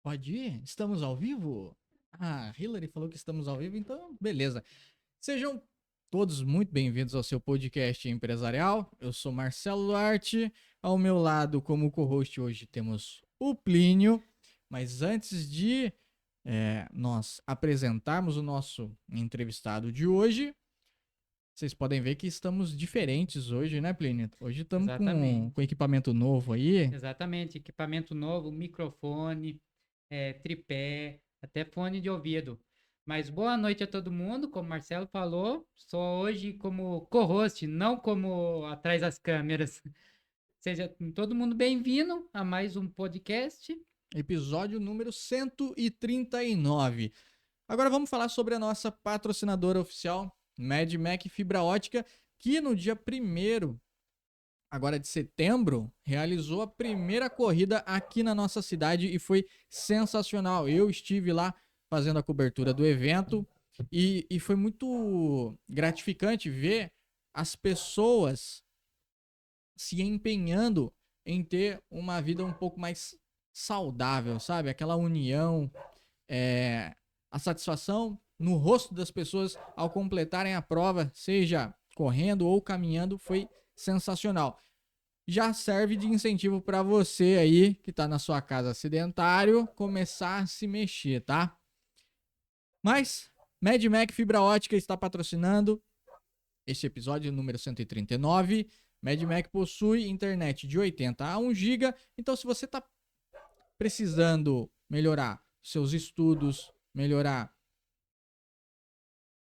Pode ir? Estamos ao vivo? Ah, Hillary falou que estamos ao vivo, então beleza. Sejam todos muito bem-vindos ao seu podcast empresarial. Eu sou Marcelo Duarte. Ao meu lado, como co-host hoje, temos o Plínio. Mas antes de nós apresentarmos o nosso entrevistado de hoje, vocês podem ver que estamos diferentes hoje, né, Plínio? Hoje estamos com Exatamente. equipamento novo aí. Exatamente. Equipamento novo, microfone, tripé, até fone de ouvido. Mas boa noite a todo mundo, como o Marcelo falou. Só hoje como co-host, não como atrás das câmeras. Seja todo mundo bem-vindo a mais um podcast. Episódio número 139. Agora vamos falar sobre a nossa patrocinadora oficial, Mad Mac Fibra Ótica, que no dia 1º agora de setembro, realizou a primeira corrida aqui na nossa cidade e foi sensacional. Eu estive lá fazendo a cobertura do evento e foi muito gratificante ver as pessoas se empenhando em ter uma vida um pouco mais saudável, sabe? Aquela união, a satisfação no rosto das pessoas ao completarem a prova, seja correndo ou caminhando, foi sensacional. Já serve de incentivo para você aí que está na sua casa sedentário começar a se mexer, tá? Mas Mad Mac Fibra Ótica está patrocinando este episódio número 139. Mad Mac possui internet de 80 a 1 GB, então se você está precisando melhorar seus estudos, melhorar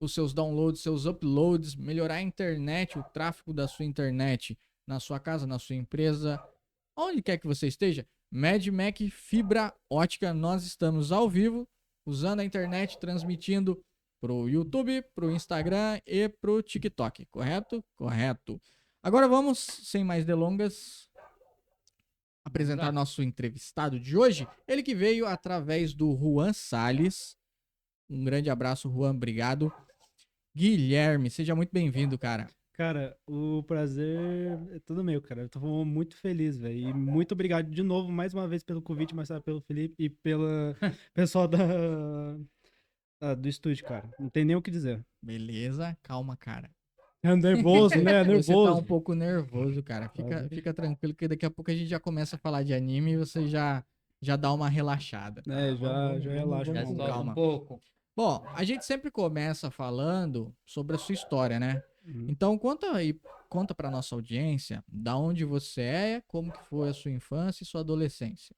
os seus downloads, seus uploads, melhorar a internet, o tráfego da sua internet na sua casa, na sua empresa, onde quer que você esteja, Mad Mac Fibra Ótica, nós estamos ao vivo, usando a internet, transmitindo pro YouTube, pro Instagram e pro TikTok, correto? Correto. Agora vamos, sem mais delongas, Vamos apresentar lá. nosso entrevistado de hoje. Ele que veio através do Juan Salles. Um grande abraço, Juan, obrigado. Guilherme, seja muito bem-vindo, cara. Cara, o prazer é todo meu, cara. Eu tô muito feliz, velho. E muito obrigado de novo, mais uma vez, pelo convite, mas pelo Felipe e pelo pessoal do estúdio, cara. Não tem nem o que dizer. Beleza, calma, cara. É nervoso, né? É Você tá um nervoso. pouco nervoso, cara. Fica tranquilo que daqui a pouco a gente já começa a falar de anime e você já dá uma relaxada, tá? É, já relaxa um Já Vamos com pouco. solta um calma. pouco. Bom, a gente sempre começa falando sobre a sua história, né? Uhum. Então conta aí, conta pra nossa audiência da onde você é, como que foi a sua infância e sua adolescência.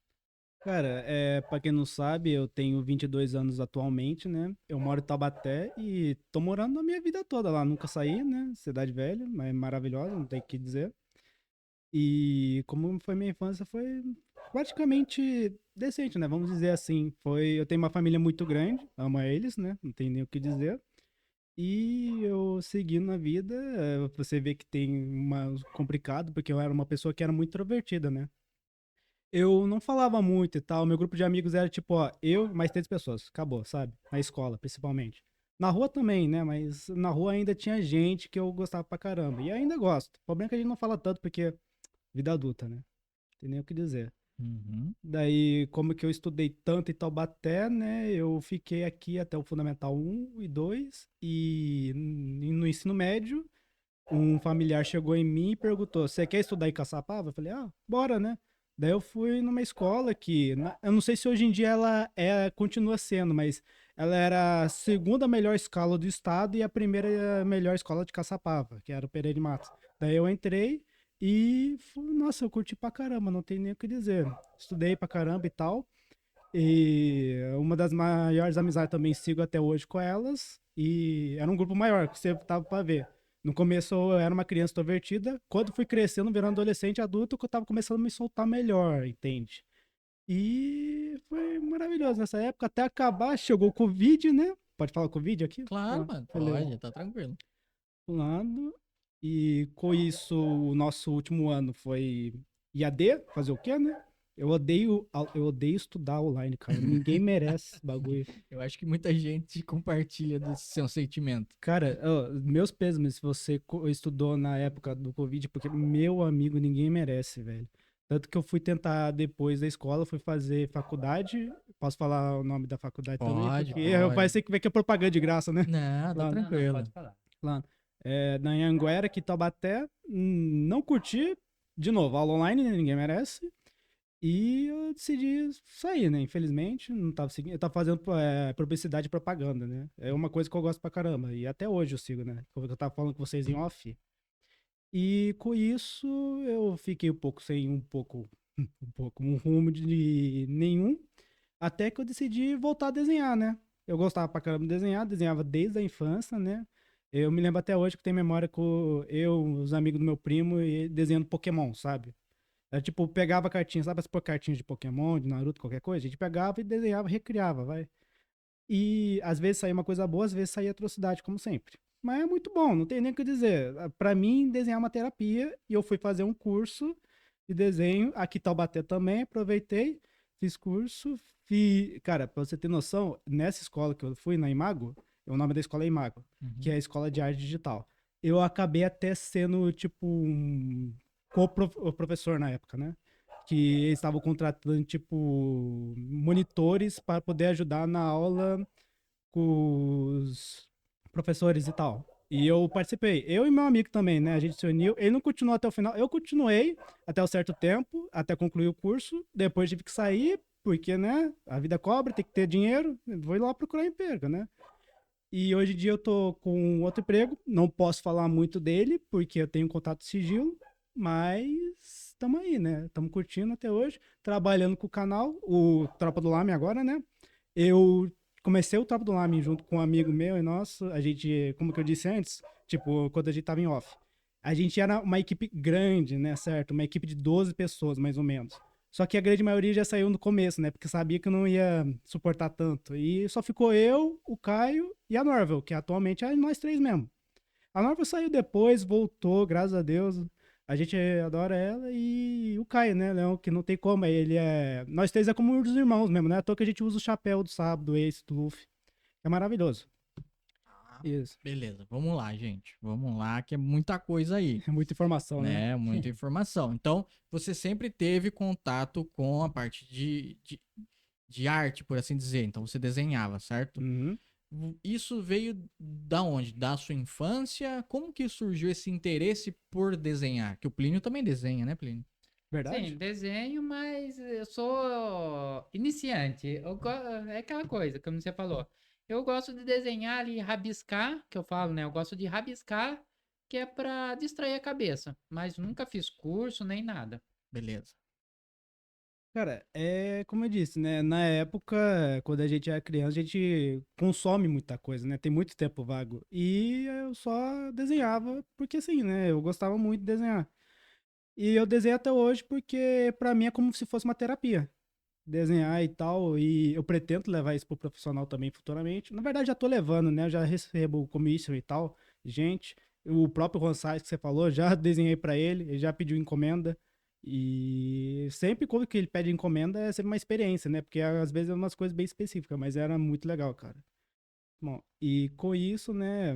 Cara, pra quem não sabe, eu tenho 22 anos atualmente, né? Eu moro em Taubaté e tô morando a minha vida toda lá. Nunca saí, né? Cidade velha, mas maravilhosa, não tem o que dizer. E como foi minha infância, foi praticamente decente, né? Vamos dizer assim. Eu tenho uma família muito grande, amo eles, né? Não tem nem o que dizer. E eu seguindo na vida, você vê que tem uma complicado, porque eu era uma pessoa que era muito introvertida, né? Eu não falava muito e tal. Meu grupo de amigos era tipo, ó, eu mais 3 pessoas. Acabou, sabe? Na escola, principalmente. Na rua também, né? Mas na rua ainda tinha gente que eu gostava pra caramba. E ainda gosto. O problema é que a gente não fala tanto porque vida adulta, né? Tem nem o que dizer. Uhum. Daí, como que eu estudei tanto em Taubaté, né? Eu fiquei aqui até o Fundamental 1 e 2. E no ensino médio, um familiar chegou em mim e perguntou: Você quer estudar em Caçapava? Eu falei: Ah, bora, né? Daí eu fui numa escola que, eu não sei se hoje em dia ela continua sendo, mas ela era a segunda melhor escola do estado e a primeira melhor escola de Caçapava, que era o Pereira de Matos. Daí eu entrei e, nossa, eu curti pra caramba, não tem nem o que dizer. Estudei pra caramba e tal. E uma das maiores amizades também sigo até hoje com elas. E era um grupo maior, que você tava pra ver. No começo eu era uma criança extrovertida. Quando fui crescendo, virando adolescente, adulto, que eu tava começando a me soltar melhor, entende? E foi maravilhoso nessa época. Até acabar, chegou o Covid, né? Pode falar Covid aqui? Claro, Ah, mano, beleza. pode, tá tranquilo. Pulando. E com isso, o nosso último ano foi IAD, fazer o quê, né? Eu odeio estudar online, cara. Ninguém merece esse bagulho. Eu acho que muita gente compartilha desse seu sentimento. Cara, ó, meus pêsames se você estudou na época do Covid, porque, meu amigo, ninguém merece, velho. Tanto que eu fui tentar, depois da escola, fui fazer faculdade. Posso falar o nome da faculdade também? Pode, Porque pode. vai ser que vai que é propaganda de graça, né? Não, tá Lá, Não, tranquilo. pode falar. lá. Na Anhanguera, aqui em Taubaté. Não curti. De novo, aula online, né? Ninguém merece. E eu decidi sair, né? Infelizmente, não tava seguindo. Eu tava fazendo publicidade e propaganda, né? É uma coisa que eu gosto pra caramba. E até hoje eu sigo, né? Como eu tava falando com vocês em off. E com isso eu fiquei um pouco sem um rumo de nenhum, até que eu decidi voltar a desenhar, né? Eu gostava pra caramba de desenhar, desenhava desde a infância, né? Eu me lembro até hoje que tem memória com eu, os amigos do meu primo, e desenhando Pokémon, sabe? Era tipo, pegava cartinhas, sabe? Por cartinhas de Pokémon, de Naruto, qualquer coisa, a gente pegava e desenhava, recriava, vai. E às vezes saía uma coisa boa, às vezes saía atrocidade, como sempre. Mas é muito bom, não tem nem o que dizer. Pra mim, desenhar é uma terapia e eu fui fazer um curso de desenho aqui em Taubaté também, aproveitei, fiz curso, cara, pra você ter noção, nessa escola que eu fui, na Imago, o nome da escola é Imago, que é a escola de arte digital. Eu acabei até sendo, tipo, um co-professor na época, né? Que eles estavam contratando, tipo, monitores para poder ajudar na aula com os professores e tal. E eu participei. Eu e meu amigo também, né? A gente se uniu. Ele não continuou até o final. Eu continuei até um certo tempo, até concluir o curso. Depois tive que sair, porque, né? A vida cobra, tem que ter dinheiro. Vou ir lá procurar emprego, né? E hoje em dia eu tô com outro emprego. Não posso falar muito dele, porque eu tenho contato de sigilo. Mas estamos aí, né? Estamos curtindo até hoje. Trabalhando com o canal, o Tropa do Lame agora, né? Eu comecei o Tropa do Lame junto com um amigo meu e nosso. A gente, como que eu disse antes, tipo, quando a gente tava em off. A gente era uma equipe grande, né, certo? Uma equipe de 12 pessoas, mais ou menos. Só que a grande maioria já saiu no começo, né? Porque sabia que eu não ia suportar tanto. E só ficou eu, o Caio e a Norvel, que atualmente é nós três mesmo. A Norvel saiu depois, voltou, graças a Deus. A gente adora ela e o Caio, né, Leão, que não tem como. Ele é. Nós três é como um dos irmãos mesmo, né? À toa que a gente usa o chapéu do sábado, do Ace, do Luffy. É maravilhoso. Ah, Isso. beleza, vamos lá, gente. Vamos lá, que é muita coisa aí, É muita informação, né? né? Muita informação. Então, você sempre teve contato com a parte de arte, por assim dizer. Então, você desenhava, certo? Uhum. Isso veio da onde? Da sua infância? Como que surgiu esse interesse por desenhar? Que o Plínio também desenha, né, Plínio? Sim, Verdade? desenho, mas eu sou iniciante. É aquela coisa, como você falou. Eu gosto de desenhar ali, rabiscar, que eu falo, né? Eu gosto de rabiscar, que é pra distrair a cabeça. Mas nunca fiz curso nem nada. Beleza. Cara, é como eu disse, né? Na época, quando a gente era criança, a gente consome muita coisa, né? Tem muito tempo vago. E eu só desenhava porque assim, né? Eu gostava muito de desenhar. E eu desenho até hoje porque pra mim é como se fosse uma terapia. Desenhar e tal, e eu pretendo levar isso pro profissional também futuramente. Na verdade, já tô levando, né? Eu já recebo commission e tal. Gente, o próprio Juan Sais que você falou, já desenhei pra ele, ele já pediu encomenda. E sempre quando que ele pede encomenda é sempre uma experiência, né? Porque às vezes é umas coisas bem específicas, mas era muito legal, cara. Bom, e com isso, né,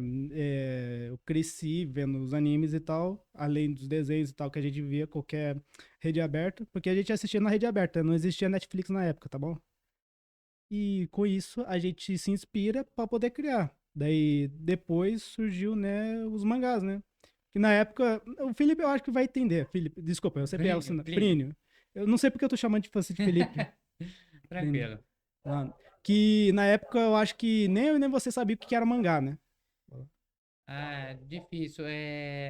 eu cresci vendo os animes e tal, além dos desenhos e tal que a gente via qualquer rede aberta, porque a gente assistia na rede aberta, não existia Netflix na época, tá bom? E com isso a gente se inspira para poder criar. Daí depois surgiu, né, os mangás, né? Que na época, o Felipe eu acho que vai entender. Felipe, desculpa, eu sempre erro, Plínio. Plínio. Eu não sei porque eu tô chamando de você de Felipe. Plínio. Tranquilo. Ah, que na época eu acho que nem eu nem você sabia o que era mangá, né? Ah, difícil.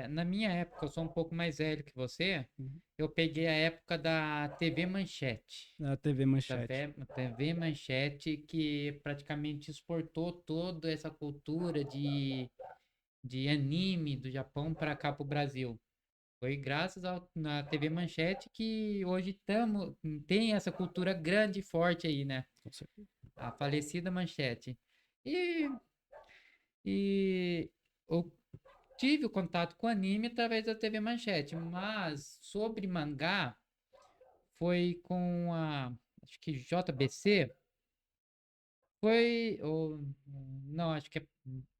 Na minha época, eu sou um pouco mais velho que você. Uhum. Eu peguei a época da TV Manchete. Na TV Da Manchete. TV Manchete que praticamente exportou toda essa cultura de anime do Japão para cá para o Brasil. Foi graças na TV Manchete que hoje tem essa cultura grande e forte aí, né? Com certeza. A falecida Manchete. E, e eu tive o contato com anime através da TV Manchete, mas sobre mangá foi com a, acho que JBC, foi, ou, não, acho que é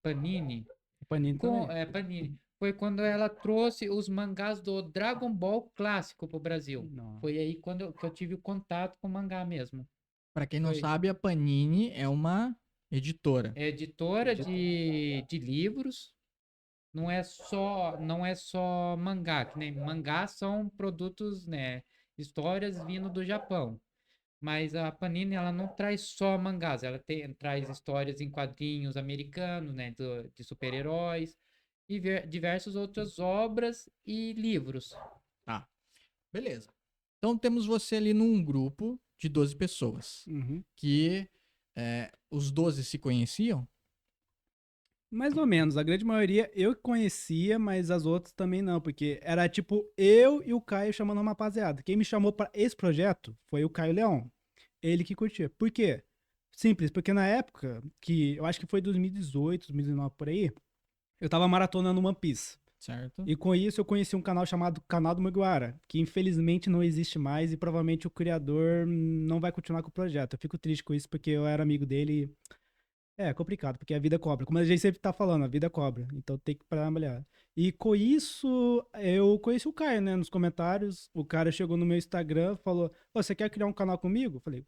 Panini, O Panini também. Panini, foi quando ela trouxe os mangás do Dragon Ball clássico pro Brasil. Não. Foi aí que eu tive o contato com o mangá mesmo. Pra quem não Foi. sabe, a Panini é uma editora. É editora de livros, não é só mangá, que nem mangá são produtos, né, histórias vindo do Japão. Mas a Panini, ela não traz só mangás, ela traz histórias em quadrinhos americanos, né, de super-heróis e diversas outras obras e livros. Tá, beleza. Então temos você ali num grupo de 12 pessoas. Uhum. Que os 12 se conheciam? Mais ou menos, a grande maioria eu conhecia, mas as outras também não, porque era tipo eu e o Caio chamando uma rapaziada. Quem me chamou para esse projeto foi o Caio Leão. Ele que curtia. Por quê? Simples, porque na época, que eu acho que foi 2018, 2019 por aí, eu tava maratonando One Piece. Certo. E com isso eu conheci um canal chamado Canal do Mugiwara, que infelizmente não existe mais e provavelmente o criador não vai continuar com o projeto. Eu fico triste com isso porque eu era amigo dele. É complicado, porque a vida cobra. Como a gente sempre tá falando, a vida cobra. Então tem que trabalhar. E com isso, eu conheci o Caio, né, nos comentários. O cara chegou no meu Instagram, falou: "Ô, você quer criar um canal comigo?" Eu falei,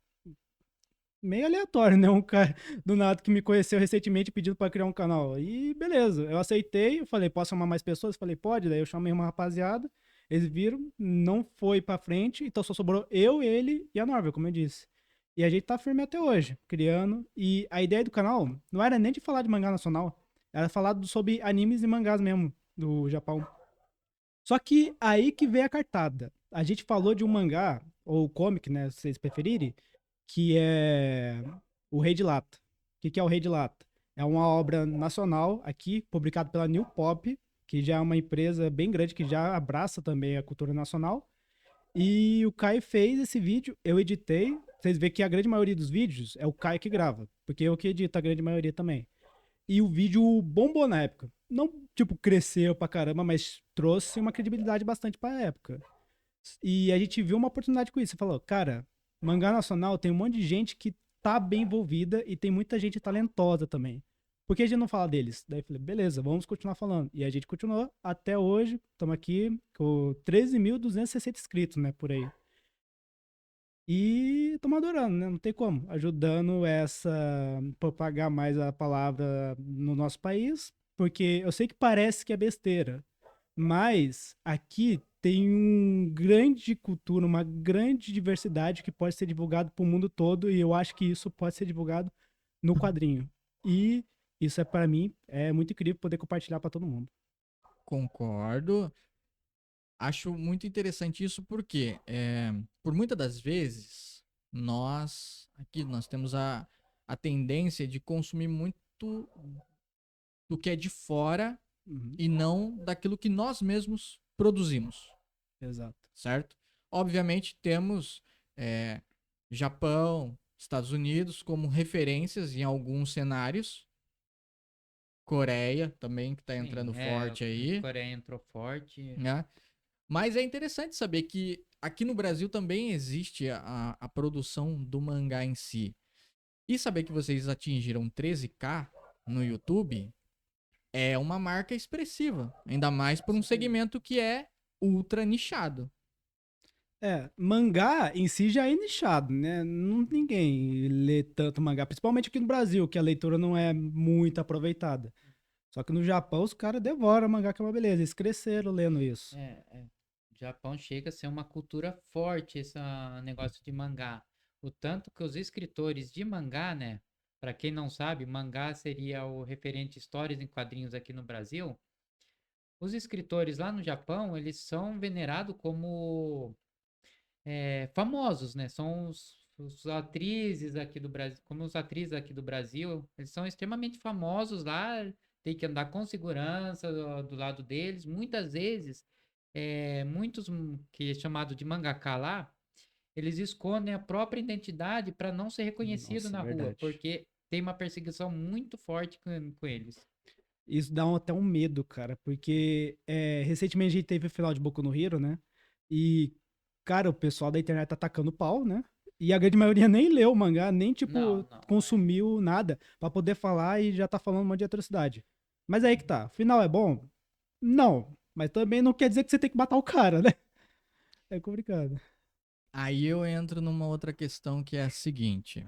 meio aleatório, né? Um cara do nada que me conheceu recentemente pedindo pra criar um canal. E beleza, eu aceitei. Eu falei, posso chamar mais pessoas? Eu falei, pode. Daí eu chamei uma rapaziada. Eles viram, não foi pra frente. Então só sobrou eu, ele e a Norvel, como eu disse. E a gente tá firme até hoje, criando. E a ideia do canal não era nem de falar de mangá nacional. Era falar sobre animes e mangás mesmo, do Japão. Só que aí que veio a cartada. A gente falou de um mangá, ou comic, né, se vocês preferirem, que é O Rei de Lata. O que é O Rei de Lata? É uma obra nacional aqui, publicada pela New Pop, que já é uma empresa bem grande, que já abraça também a cultura nacional. E o Caio fez esse vídeo, eu editei. Vocês veem que a grande maioria dos vídeos é o Caio que grava, porque eu que edito a grande maioria também. E o vídeo bombou na época. Não, tipo, cresceu pra caramba, mas trouxe uma credibilidade bastante pra época. E a gente viu uma oportunidade com isso. Você falou, cara, mangá nacional tem um monte de gente que tá bem envolvida e tem muita gente talentosa também. Por que a gente não fala deles? Daí eu falei, beleza, vamos continuar falando. E a gente continuou até hoje. Estamos aqui com 13.260 inscritos, né, por aí. E estamos adorando, né? Não tem como. Ajudando essa propagar mais a palavra no nosso país, porque eu sei que parece que é besteira, mas aqui tem um grande cultura, uma grande diversidade que pode ser divulgado para o mundo todo e eu acho que isso pode ser divulgado no quadrinho. E isso é para mim é muito incrível poder compartilhar para todo mundo. Concordo. Acho muito interessante isso porque, por muitas das vezes, nós temos a tendência de consumir muito do que é de fora Uhum, e não daquilo que nós mesmos produzimos, exato. certo? Obviamente temos Japão, Estados Unidos como referências em alguns cenários, Coreia também que está entrando forte aí, A Coreia entrou forte. né? Mas é interessante saber que aqui no Brasil também existe a produção do mangá em si. E saber que vocês atingiram 13K no YouTube é uma marca expressiva. Ainda mais por um segmento que é ultra nichado. Mangá em si já é nichado, né? Ninguém lê tanto mangá, principalmente aqui no Brasil, que a leitura não é muito aproveitada. Só que no Japão os caras devoram mangá, que é uma beleza. Eles cresceram lendo isso. O Japão chega a ser uma cultura forte esse negócio de mangá. O tanto que os escritores de mangá, né? Para quem não sabe, mangá seria o referente histórias em quadrinhos aqui no Brasil. Os escritores lá no Japão, eles são venerados como famosos, né? São os atrizes aqui do Brasil, como os atrizes aqui do Brasil, eles são extremamente famosos lá, tem que andar com segurança do lado deles. Muitas vezes, muitos que é chamado de mangaka lá, eles escondem a própria identidade para não ser reconhecido Nossa, na rua, verdade. porque tem uma perseguição muito forte com eles. Isso dá até um medo, cara, porque recentemente a gente teve o final de Boku no Hero, né? E, cara, o pessoal da internet tá atacando pau, né? E a grande maioria nem leu o mangá, nem, tipo, Não, consumiu nada pra poder falar e já tá falando um monte de atrocidade. Mas aí que tá, o final é bom? Não, mas também não quer dizer que você tem que matar o cara, né? É complicado. Aí eu entro numa outra questão que é a seguinte: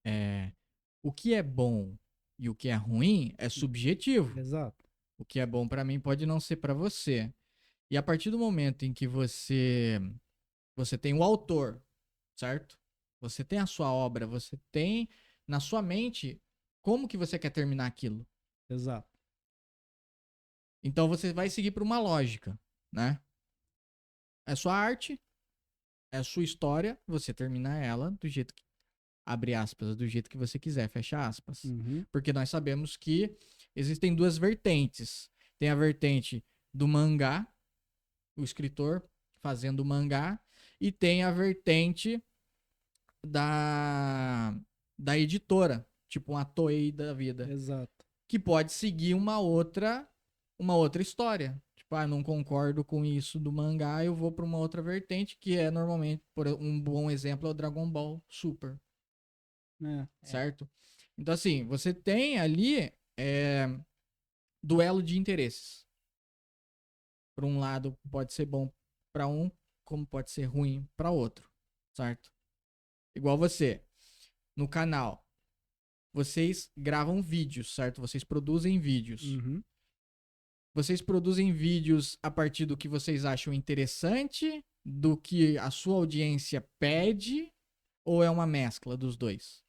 é, o que é bom e o que é ruim é subjetivo. Exato. O que é bom pra mim pode não ser pra você. E a partir do momento em que você tem o autor, certo? Você tem a sua obra, você tem na sua mente como que você quer terminar aquilo. Exato. Então você vai seguir por uma lógica, né? É sua arte, é sua história, você termina ela do jeito que, abre aspas, do jeito que você quiser, fecha aspas. Uhum. Porque nós sabemos que existem duas vertentes. Tem a vertente do mangá, o escritor fazendo o mangá, e tem a vertente da, da editora, tipo uma Toei da vida, Exato. que pode seguir uma outra história. Tipo, ah, não concordo com isso do mangá, eu vou para uma outra vertente, que é normalmente, um bom exemplo é o Dragon Ball Super, É. certo? Então, assim, você tem ali duelo de interesses. Por um lado, pode ser bom para um, como pode ser ruim para outro, certo? Igual você, no canal, vocês gravam vídeos, certo? Vocês produzem vídeos. Uhum. Vocês produzem vídeos a partir do que vocês acham interessante, do que a sua audiência pede, ou é uma mescla dos dois?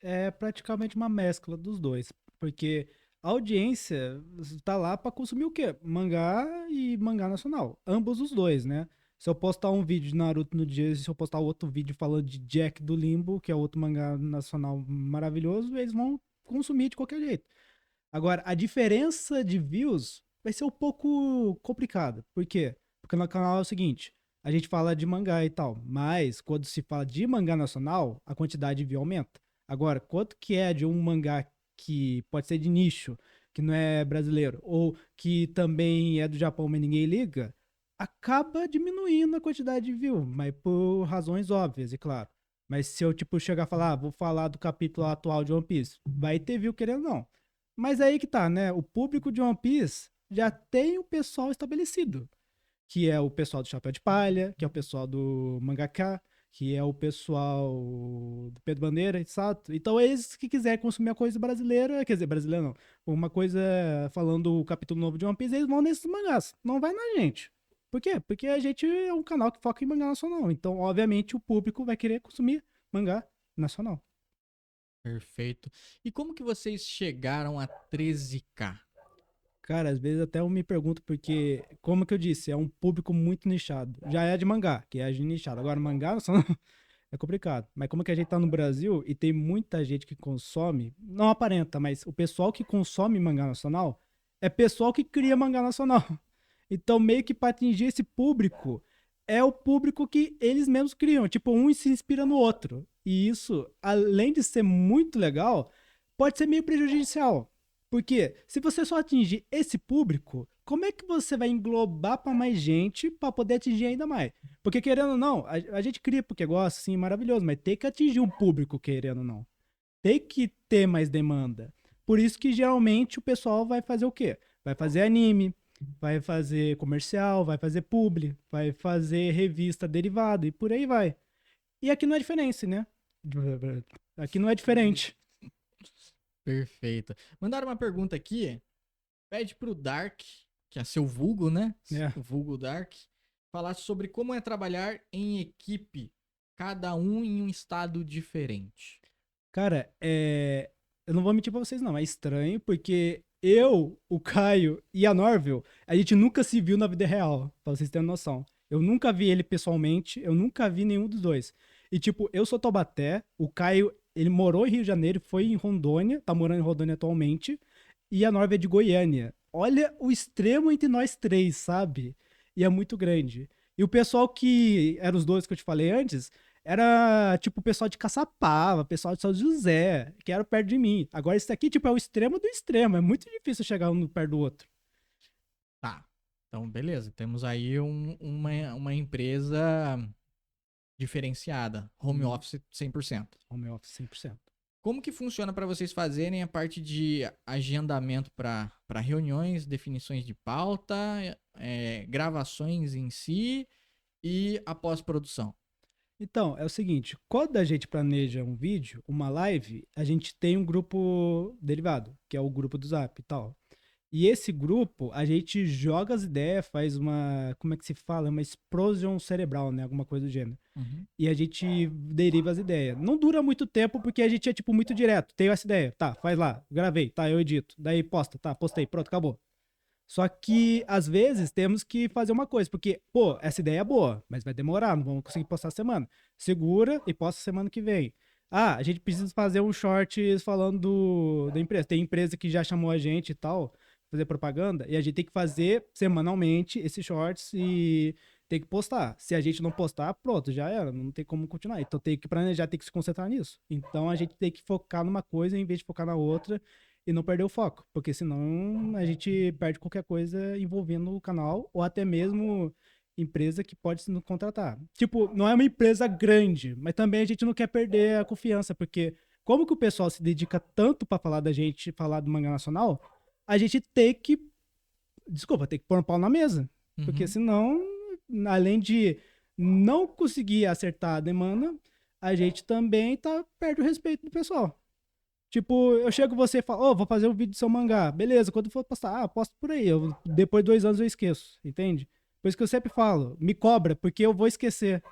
É praticamente uma mescla dos dois, porque a audiência tá lá pra consumir o quê? Mangá e mangá nacional, ambos os dois, né? Se eu postar um vídeo de Naruto no dia, se eu postar outro vídeo falando de Jack do Limbo, que é outro mangá nacional maravilhoso, eles vão consumir de qualquer jeito. Agora, a diferença de views vai ser um pouco complicada. Por quê? Porque no canal é o seguinte, a gente fala de mangá e tal, mas quando se fala de mangá nacional, a quantidade de view aumenta. Agora, quanto que é de um mangá que pode ser de nicho, que não é brasileiro, ou que também é do Japão, mas ninguém liga, acaba diminuindo a quantidade de view, mas por razões óbvias, e claro. Mas se eu, tipo, chegar a falar, vou falar do capítulo atual de One Piece, vai ter view querendo ou não. Mas aí que tá, né? O público de One Piece já tem o pessoal estabelecido, que é o pessoal do Chapéu de Palha, que é o pessoal do Mangaka, que é o pessoal do Pedro Bandeira, exato. Então, eles que quiserem consumir a coisa brasileira, quer dizer, brasileira não, uma coisa falando o capítulo novo de One Piece, eles vão nesses mangás, não vai na gente. Por quê? Porque a gente é um canal que foca em mangá nacional. Então, obviamente, o público vai querer consumir mangá nacional. Perfeito. E como que vocês chegaram a 13K? Cara, às vezes até eu me pergunto porque, como que eu disse, é um público muito nichado. Já é de mangá, que é de nichado. Agora, mangá só é complicado. Mas como que a gente tá no Brasil e tem muita gente que consome, não aparenta, mas o pessoal que consome mangá nacional é pessoal que cria mangá nacional. Então, meio que para atingir esse público, é o público que eles mesmos criam. Tipo, um se inspira no outro. E isso, além de ser muito legal, pode ser meio prejudicial. Porque se você só atingir esse público, como é que você vai englobar para mais gente para poder atingir ainda mais? Porque querendo ou não, a gente cria porque gosta, sim, maravilhoso, mas tem que atingir um público querendo ou não. Tem que ter mais demanda. Por isso que geralmente o pessoal vai fazer o quê? Vai fazer anime, vai fazer comercial, vai fazer publi, vai fazer revista derivada e por aí vai. E aqui não é diferente, né? Aqui não é diferente. Perfeito. Mandaram uma pergunta aqui. Pede pro Dark, que é seu vulgo, né? É. O vulgo Dark, falar sobre como é trabalhar em equipe, cada um em um estado diferente. Cara, eu não vou mentir pra vocês, não. É estranho, porque eu, o Caio e a Norvel, a gente nunca se viu na vida real, pra vocês terem noção. Eu nunca vi ele pessoalmente, eu nunca vi nenhum dos dois. E, tipo, eu sou Taubaté, o Caio, ele morou em Rio de Janeiro, foi em Rondônia, tá morando em Rondônia atualmente, e a Norvel é de Goiânia. Olha o extremo entre nós três, sabe? E é muito grande. E o pessoal que eram os dois que eu te falei antes, era tipo o pessoal de Caçapava, o pessoal de São José, que era perto de mim. Agora esse aqui, tipo, é o extremo do extremo. É muito difícil chegar um perto do outro. Tá. Então, beleza. Temos aí uma empresa diferenciada. Home office 100%. Home office 100%. Como que funciona para vocês fazerem a parte de agendamento para reuniões, definições de pauta, gravações em si e a pós-produção? Então, é o seguinte, quando a gente planeja um vídeo, uma live, a gente tem um grupo derivado, que é o grupo do Zap e tal. E esse grupo, a gente joga as ideias, faz uma, como é que se fala? Uma explosão cerebral, né? Alguma coisa do gênero. Uhum. E a gente deriva as ideias. Não dura muito tempo porque a gente é, tipo, muito direto. Tenho essa ideia, tá, faz lá, gravei, tá, eu edito. Daí posta, tá, postei, pronto, acabou. Só que, às vezes, temos que fazer uma coisa, porque, pô, essa ideia é boa, mas vai demorar, não vamos conseguir postar semana. Segura e posta semana que vem. Ah, a gente precisa fazer um shorts falando da empresa. Tem empresa que já chamou a gente e tal, fazer propaganda, e a gente tem que fazer semanalmente esses shorts e tem que postar. Se a gente não postar, pronto, já era, não tem como continuar. Então tem que planejar, tem que se concentrar nisso. Então a gente tem que focar numa coisa em vez de focar na outra e não perder o foco, porque senão a gente perde qualquer coisa envolvendo o canal ou até mesmo empresa que pode nos contratar. Tipo, não é uma empresa grande, mas também a gente não quer perder a confiança, porque como que o pessoal se dedica tanto para falar da gente, falar do mangá nacional, a gente tem que, desculpa, tem que pôr um pau na mesa, porque Uhum. senão, além de não conseguir acertar a demanda, a gente também perde o respeito do pessoal. Tipo, eu chego você e falo, ô, vou fazer um vídeo do seu mangá. Beleza, quando for postar, posto por aí. Depois de 2 anos eu esqueço, entende? Por isso que eu sempre falo, me cobra, porque eu vou esquecer.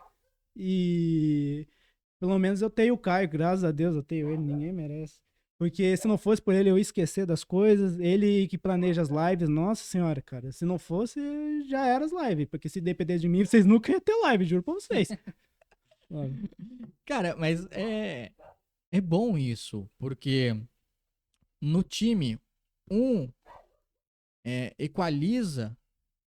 E pelo menos eu tenho o Caio, graças a Deus eu tenho ele, ninguém merece. Porque se não fosse por ele eu ia esquecer das coisas, ele que planeja as lives, nossa senhora, cara. Se não fosse, já era as lives. Porque se dependesse de mim, vocês nunca iam ter live, juro pra vocês. Sabe? Cara, mas é bom isso, porque no time, um equaliza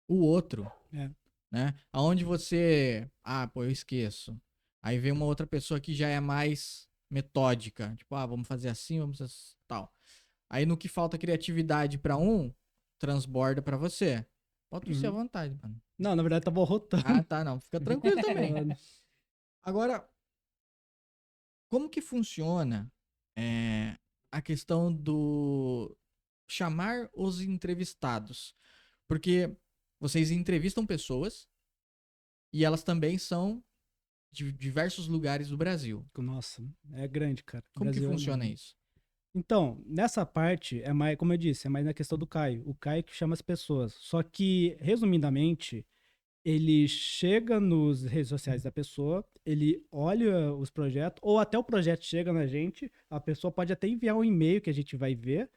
o outro, É. né? Aonde você, pô, eu esqueço. Aí vem uma outra pessoa que já é mais metódica, tipo, vamos fazer assim, vamos fazer tal. Aí no que falta criatividade pra um, transborda pra você. Pode tossir à Uhum. vontade, mano. Não, na verdade tava rotando. Tá, não, fica tranquilo também. Agora, como que funciona a questão do chamar os entrevistados? Porque vocês entrevistam pessoas e elas também são de diversos lugares do Brasil. Nossa, é grande, cara. O Como que Brasil é funciona enorme. isso? Então, nessa parte, é mais, como eu disse, é mais na questão do Caio. O Caio que chama as pessoas. Só que, resumidamente, ele chega nos redes sociais da pessoa, ele olha os projetos, ou até o projeto chega na gente, a pessoa pode até enviar um e-mail que a gente vai ver,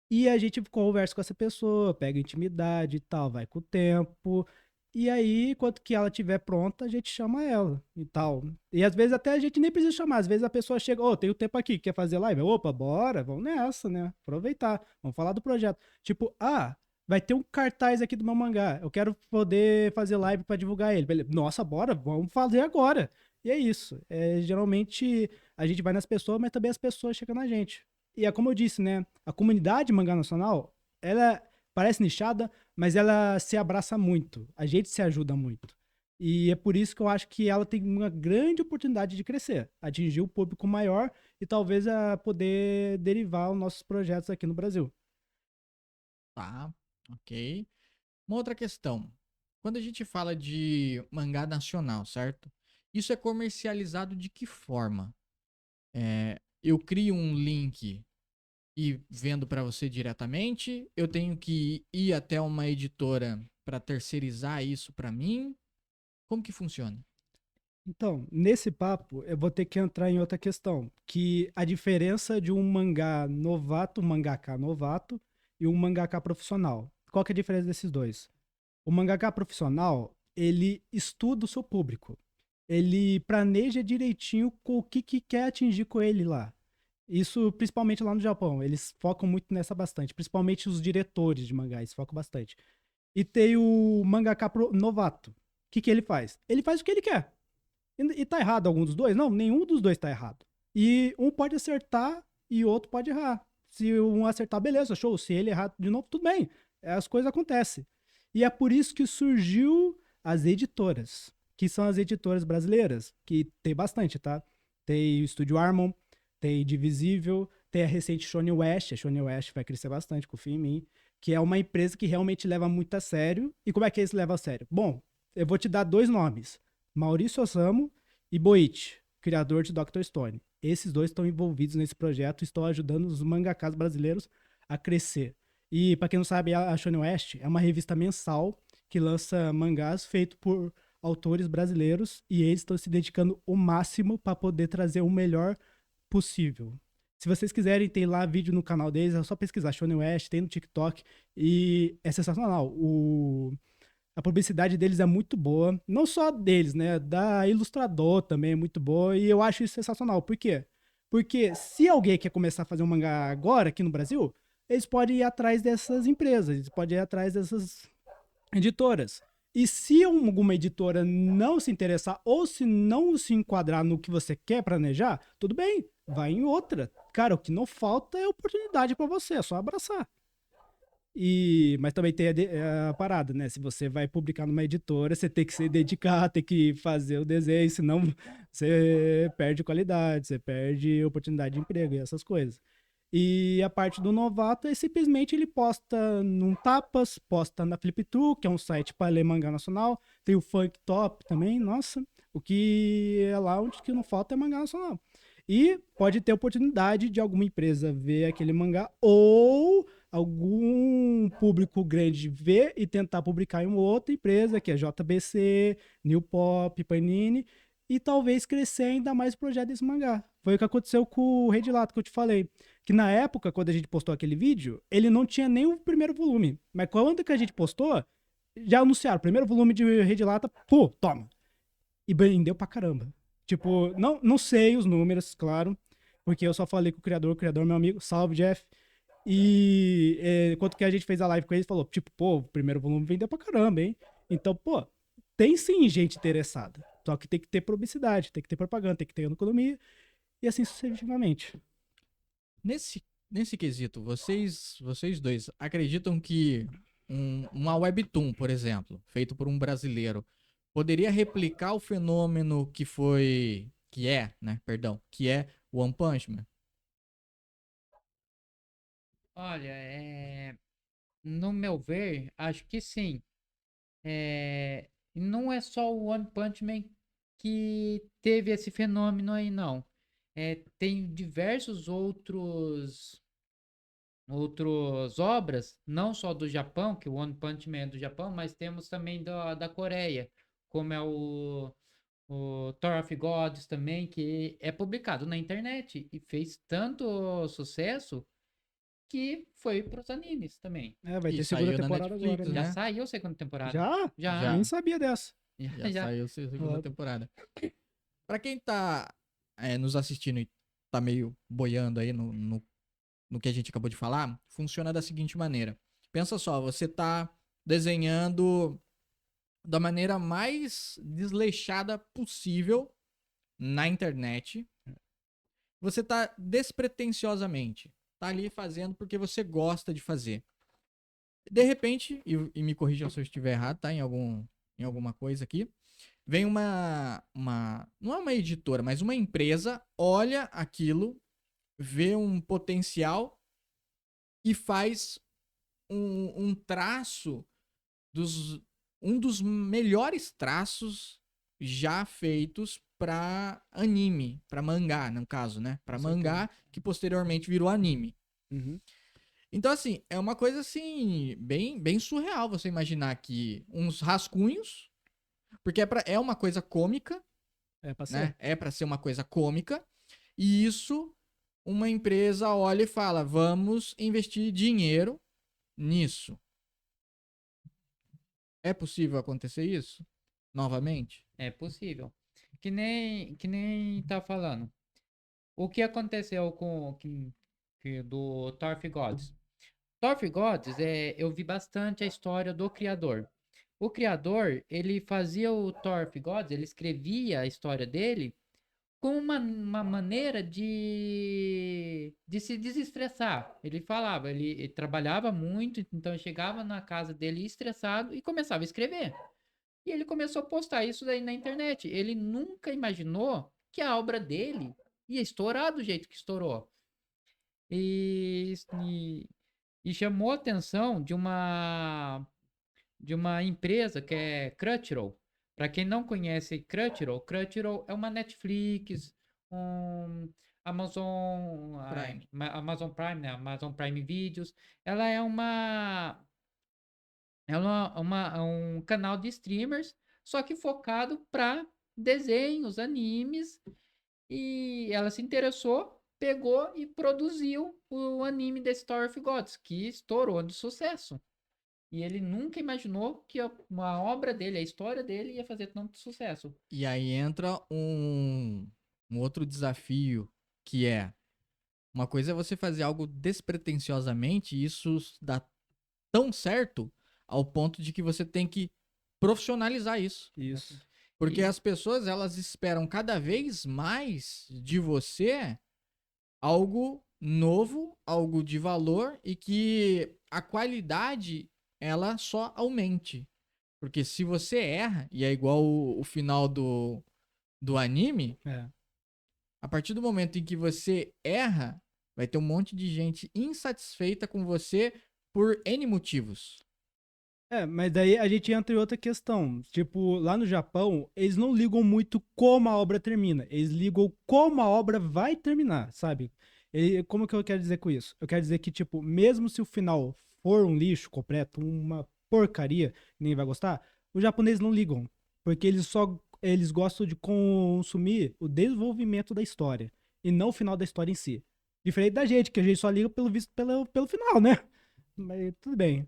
e a gente conversa com essa pessoa, pega intimidade e tal, vai com o tempo. E aí, quando que ela estiver pronta, a gente chama ela e tal. E às vezes até a gente nem precisa chamar. Às vezes a pessoa chega, ô, tem o tempo aqui, quer fazer live? Opa, bora, vamos nessa, né? Aproveitar, vamos falar do projeto. Tipo, vai ter um cartaz aqui do meu mangá. Eu quero poder fazer live para divulgar ele. Beleza. Nossa, bora, vamos fazer agora. E é isso. Geralmente a gente vai nas pessoas, mas também as pessoas chegam na gente. E é como eu disse, né? A comunidade mangá nacional, ela parece nichada, mas ela se abraça muito. A gente se ajuda muito. E é por isso que eu acho que ela tem uma grande oportunidade de crescer, atingir o público maior e talvez poder derivar os nossos projetos aqui no Brasil. Tá, ok. Uma outra questão. Quando a gente fala de mangá nacional, certo? Isso é comercializado de que forma? Eu crio um link e vendo para você diretamente? Eu tenho que ir até uma editora para terceirizar isso para mim? Como que funciona? Então, nesse papo, eu vou ter que entrar em outra questão, que a diferença de um mangá novato, um mangaka novato, e um mangaka profissional. Qual que é a diferença desses dois? O mangaka profissional, ele estuda o seu público. Ele planeja direitinho com o que quer atingir com ele lá. Isso principalmente lá no Japão. Eles focam muito nessa bastante. Principalmente os diretores de mangá, eles focam bastante. E tem o mangaka novato. O que ele faz? Ele faz o que ele quer. E tá errado algum dos dois? Não, nenhum dos dois tá errado. E um pode acertar e o outro pode errar. Se um acertar, beleza, show. Se ele errar de novo, tudo bem. As coisas acontecem. E é por isso que surgiu as editoras, que são as editoras brasileiras, que tem bastante, tá? Tem o Estúdio Armon, tem Divisível, tem a recente Shone West. A Shone West vai crescer bastante, confia em mim. Que é uma empresa que realmente leva muito a sério. E como é que eles levam a sério? Bom, eu vou te dar 2 nomes. Maurício Osamu e Boichi, criador de Dr. Stone. Esses 2 estão envolvidos nesse projeto e estão ajudando os mangakas brasileiros a crescer. E, para quem não sabe, a Shone West é uma revista mensal que lança mangás feitos por autores brasileiros e eles estão se dedicando o máximo para poder trazer o melhor possível. Se vocês quiserem, tem lá vídeo no canal deles, é só pesquisar Shone West, tem no TikTok e é sensacional. A publicidade deles é muito boa, não só deles, né? Da Ilustrador também é muito boa e eu acho isso sensacional. Por quê? Porque se alguém quer começar a fazer um mangá agora aqui no Brasil, eles podem ir atrás dessas empresas, eles podem ir atrás dessas editoras. E se alguma editora não se interessar ou se não se enquadrar no que você quer planejar, tudo bem, vai em outra. Cara, o que não falta é oportunidade para você, é só abraçar. Mas também tem a parada, né? Se você vai publicar numa editora, você tem que se dedicar, tem que fazer o desenho, senão você perde qualidade, você perde oportunidade de emprego e essas coisas. E a parte do novato é simplesmente ele posta num Tapas, posta na Flip2, que é um site para ler mangá nacional. Tem o Funk Top também, nossa. O que é lá onde que não falta é mangá nacional. E pode ter oportunidade de alguma empresa ver aquele mangá ou algum público grande ver e tentar publicar em uma outra empresa, que é JBC, New Pop, Panini, e talvez crescer ainda mais o projeto desse mangá. Foi o que aconteceu com o Rei de Lata, que eu te falei. Que na época, quando a gente postou aquele vídeo, ele não tinha nem o primeiro volume. Mas quando que a gente postou, já anunciaram, primeiro volume de Rei de Lata, pô, toma. E vendeu pra caramba. Tipo, não sei os números, claro, porque eu só falei com o criador é meu amigo, salve, Jeff. E quanto que a gente fez a live com ele, falou, tipo, pô, o primeiro volume vendeu pra caramba, hein? Então, pô, tem sim gente interessada. Só que tem que ter publicidade, tem que ter propaganda, tem que ter economia, e assim sucessivamente. Nesse quesito, vocês dois acreditam que uma webtoon, por exemplo, feito por um brasileiro, poderia replicar o fenômeno que é One Punch Man? Olha, no meu ver, acho que sim. Não é só o One Punch Man que teve esse fenômeno aí, não. Tem diversos outros obras, não só do Japão, que o One Punch Man é do Japão, mas temos também da Coreia, como é o Tower of Gods também, que é publicado na internet e fez tanto sucesso que foi pros animes também. Vai E ter segunda saiu na temporada Netflix, agora, Já né? né? saiu a segunda temporada. Já? Já. Nem sabia dessa. Já Já. saiu a segunda Ó. temporada. Pra quem tá nos assistindo e tá meio boiando aí no que a gente acabou de falar, funciona da seguinte maneira. Pensa só, você tá desenhando da maneira mais desleixada possível na internet. Você tá despretensiosamente. Tá ali fazendo porque você gosta de fazer. De repente, e me corrijam se eu estiver errado, tá? Em alguma coisa aqui. Vem não é uma editora, mas uma empresa, olha aquilo, vê um potencial e faz um traço um dos melhores traços já feitos para anime, para mangá, no caso, né? Para Com mangá que posteriormente virou anime. Uhum. Então assim, é uma coisa assim bem surreal você imaginar que uns rascunhos, porque é uma coisa cômica, É pra ser. né? É para ser uma coisa cômica, e isso uma empresa olha e fala: "Vamos investir dinheiro nisso". É possível acontecer isso? Novamente? É possível. Que nem tá falando. O que aconteceu do Torf Gods? Torf Gods, eu vi bastante a história do criador. O criador, ele fazia o Torf Gods, ele escrevia a história dele com uma maneira de se desestressar. Ele falava, ele trabalhava muito, então ele chegava na casa dele estressado e começava a escrever. E ele começou a postar isso daí na internet. Ele nunca imaginou que a obra dele ia estourar do jeito que estourou. E, e, e chamou a atenção de uma empresa que é Crunchyroll. Para quem não conhece Crunchyroll é uma Netflix, um Amazon, Prime. Amazon Prime, né? Amazon Prime Videos. Ela é um canal de streamers, só que focado para desenhos, animes. E ela se interessou, pegou e produziu o anime The Story of Gods, que estourou de sucesso. E ele nunca imaginou que a obra dele, a história dele, ia fazer tanto sucesso. E aí entra um outro desafio, que é uma coisa é você fazer algo despretensiosamente e isso dá tão certo ao ponto de que você tem que profissionalizar isso. Isso. Porque E- as pessoas, elas esperam cada vez mais de você algo novo, algo de valor e que a qualidade ela só aumente. Porque se você erra, e é igual o final do anime, É. a partir do momento em que você erra, vai ter um monte de gente insatisfeita com você por N motivos. Mas daí a gente entra em outra questão. Tipo, lá no Japão, eles não ligam muito como a obra termina. Eles ligam como a obra vai terminar, sabe? Como que eu quero dizer com isso? Eu quero dizer que, tipo, mesmo se o final for um lixo completo, uma porcaria, ninguém vai gostar, os japoneses não ligam. Porque eles gostam de consumir o desenvolvimento da história e não o final da história em si. Diferente da gente, que a gente só liga pelo visto pelo final, né? Mas tudo bem.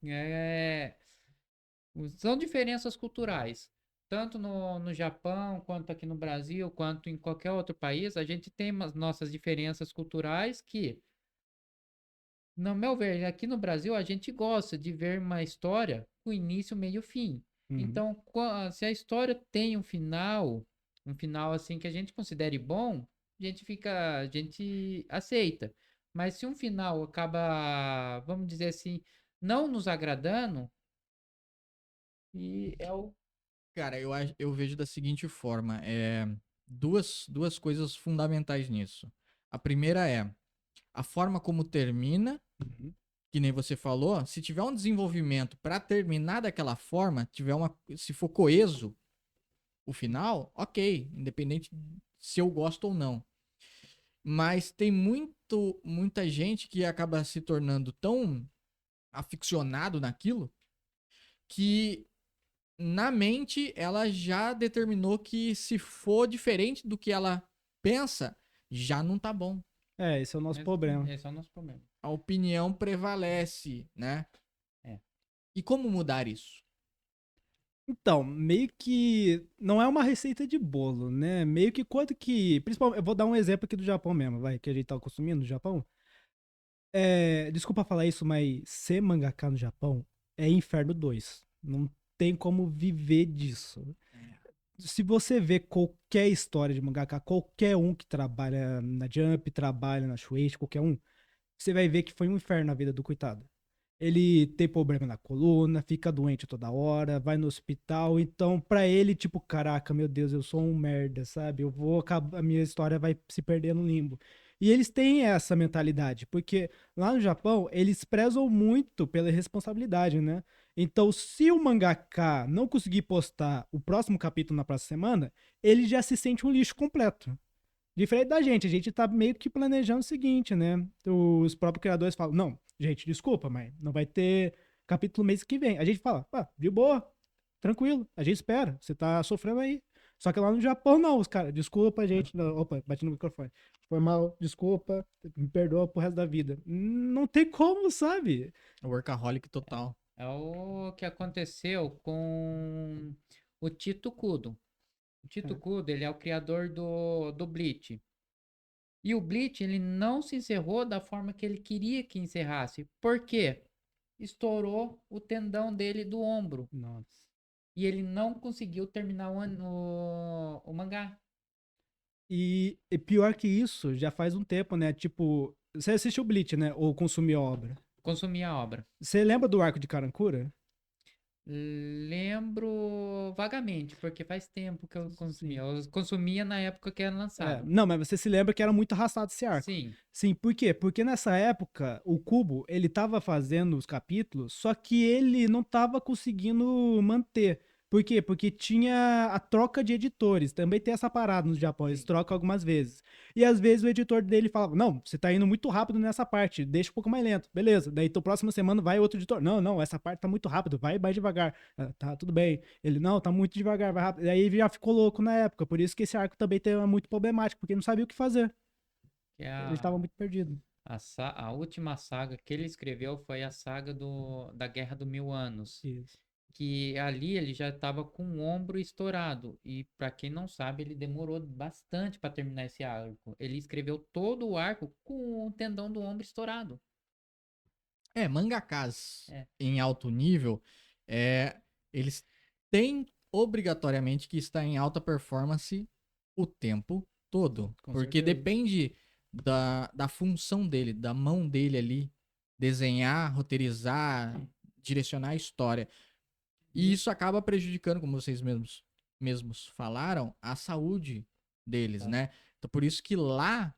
é- São diferenças culturais. Tanto no Japão, quanto aqui no Brasil, quanto em qualquer outro país, a gente tem as nossas diferenças culturais que, no meu ver, aqui no Brasil, a gente gosta de ver uma história com início, meio e fim. Uhum. Então, se a história tem um final assim que a gente considere bom, a gente aceita. Mas se um final acaba, vamos dizer assim, não nos agradando, e é o Cara, eu vejo da seguinte forma: duas coisas fundamentais nisso. A primeira é a forma como termina, Uhum. que nem você falou. Se tiver um desenvolvimento pra terminar daquela forma, se for coeso o final, ok, independente se eu gosto ou não. Mas tem muita gente que acaba se tornando tão aficionado naquilo que na mente ela já determinou que se for diferente do que ela pensa, já não tá bom. Esse é o nosso problema. esse é o nosso problema. A opinião prevalece, né? É. E como mudar isso? Então, meio que não é uma receita de bolo, né? Meio que quanto que. Principalmente, eu vou dar um exemplo aqui do Japão mesmo, vai, que a gente tá consumindo no Japão. Desculpa falar isso, mas ser mangaka no Japão é Inferno 2. Não tem como viver disso. Se você vê qualquer história de mangaka, qualquer um que trabalha na Jump, trabalha na Shueisha, qualquer um, você vai ver que foi um inferno na vida do coitado. Ele tem problema na coluna, fica doente toda hora, vai no hospital. Então, pra ele, tipo, caraca, meu Deus, eu sou um merda, sabe? Eu vou acabar, a minha história vai se perder no limbo. E eles têm essa mentalidade, porque lá no Japão, eles prezam muito pela responsabilidade, né? Então, se o mangaka não conseguir postar o próximo capítulo na próxima semana, ele já se sente um lixo completo. Diferente da gente, a gente tá meio que planejando o seguinte, né? Os próprios criadores falam, não, gente, desculpa, mas não vai ter capítulo mês que vem. A gente fala, de boa, tranquilo, a gente espera, você tá sofrendo aí. Só que lá no Japão, não, os caras, desculpa, gente, não, opa, bati no microfone. Foi mal, desculpa, me perdoa pro resto da vida. Não tem como, sabe? Workaholic total. É o que aconteceu com o Tito Kudo. O Tito É. Kudo, ele é o criador do Bleach. E o Bleach, ele não se encerrou da forma que ele queria que encerrasse. Por quê? Estourou o tendão dele do ombro. Nossa. E ele não conseguiu terminar o mangá. E pior que isso, já faz um tempo, né? Tipo, você assistiu Bleach, né? Ou consumiu a obra. Consumir a obra. Você lembra do arco de Karakura? Lembro vagamente, porque faz tempo que eu consumia. Sim. Eu consumia na época que era lançado. Não, mas você se lembra que era muito arrastado esse arco. Sim, Sim, por quê? Porque nessa época, o Cubo, ele tava fazendo os capítulos, só que ele não tava conseguindo manter. Por quê? Porque tinha a troca de editores. Também tem essa parada no Japão, eles sim. trocam algumas vezes. E às vezes o editor dele falava: Não, você tá indo muito rápido nessa parte, deixa um pouco mais lento. Beleza. Daí, então, próxima semana vai outro editor. Não, não, essa parte tá muito rápido, vai mais devagar. Ah, tá, tudo bem. Ele, não, tá muito devagar, vai rápido. Daí ele já ficou louco na época. Por isso que esse arco também é muito problemático, porque ele não sabia o que fazer. Que é Ele estava muito perdido. a última saga que ele escreveu foi a saga da Guerra do Mil Anos. Isso. Que ali ele já estava com o ombro estourado. E para quem não sabe, ele demorou bastante para terminar esse arco. Ele escreveu todo o arco com o tendão do ombro estourado. Mangakas É, em alto nível, eles têm obrigatoriamente que estar em alta performance o tempo todo. Com Porque certeza. depende da função dele, da mão dele ali, desenhar, roteirizar, direcionar a história. E isso acaba prejudicando, como vocês mesmos falaram, a saúde deles, Tá. né? Então por isso que lá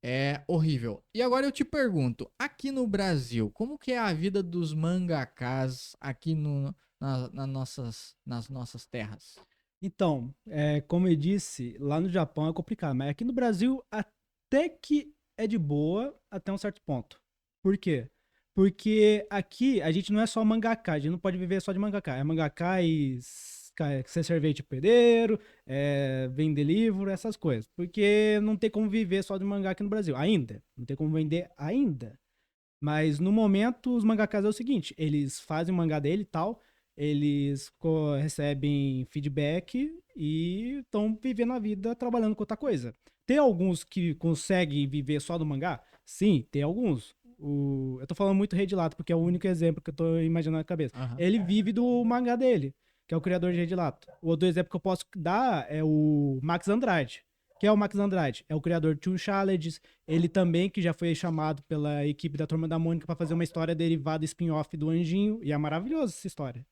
é horrível. E agora eu te pergunto, aqui no Brasil, como que é a vida dos mangakas aqui nas nossas terras? Então, como eu disse, lá no Japão é complicado, mas aqui no Brasil até que é de boa até um certo ponto. Por quê? Porque aqui a gente não é só mangaka, a gente não pode viver só de mangaka. É mangaka e ser servente pedreiro, vender livro, essas coisas. Porque não tem como viver só de mangá aqui no Brasil, ainda. Não tem como vender ainda. Mas no momento, os mangakas é o seguinte: eles fazem o mangá dele e tal, eles recebem feedback e estão vivendo a vida trabalhando com outra coisa. Tem alguns que conseguem viver só do mangá? Sim, tem alguns. Eu tô falando muito Redilato, porque é o único exemplo que eu tô imaginando na cabeça. Aham. Ele vive do mangá dele, que é o criador de Redilato. O outro exemplo que eu posso dar é o Max Andrade. Que é o Max Andrade? É o criador de Two Challenges, ele também, que já foi chamado pela equipe da Turma da Mônica para fazer uma história derivada spin-off do Anjinho, e é maravilhosa essa história.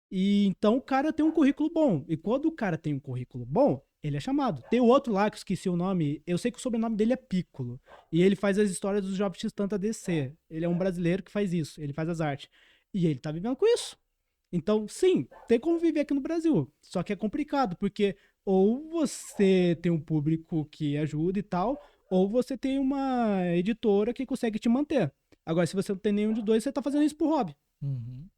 E então o cara tem um currículo bom. E quando o cara tem um currículo bom, ele é chamado. Tem o outro lá que eu esqueci o nome, eu sei que o sobrenome dele é Piccolo. E ele faz as histórias dos Jovens Titãs DC. Ele é um brasileiro que faz isso, ele faz as artes. E ele tá vivendo com isso. Então, sim, tem como viver aqui no Brasil. Só que é complicado, porque ou você tem um público que ajuda e tal, ou você tem uma editora que consegue te manter. Agora, se você não tem nenhum de dois, você tá fazendo isso por hobby. Uhum.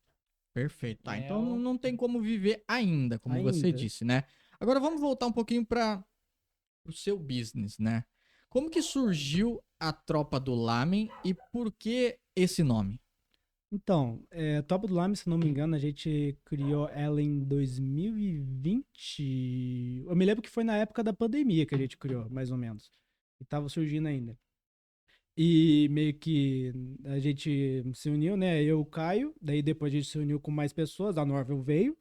Perfeito. Tá, é então o... não tem como viver ainda, como você Ainda. disse, né? Agora vamos voltar um pouquinho para o seu business, né? Como que surgiu a Tropa do Lamen e por que esse nome? Então, Top do Lame, se não me engano, a gente criou ela em 2020. Eu me lembro que foi na época da pandemia que a gente criou, mais ou menos. E tava surgindo ainda. E meio que a gente se uniu, né? Eu e o Caio. Daí depois a gente se uniu com mais pessoas. A Norvel veio.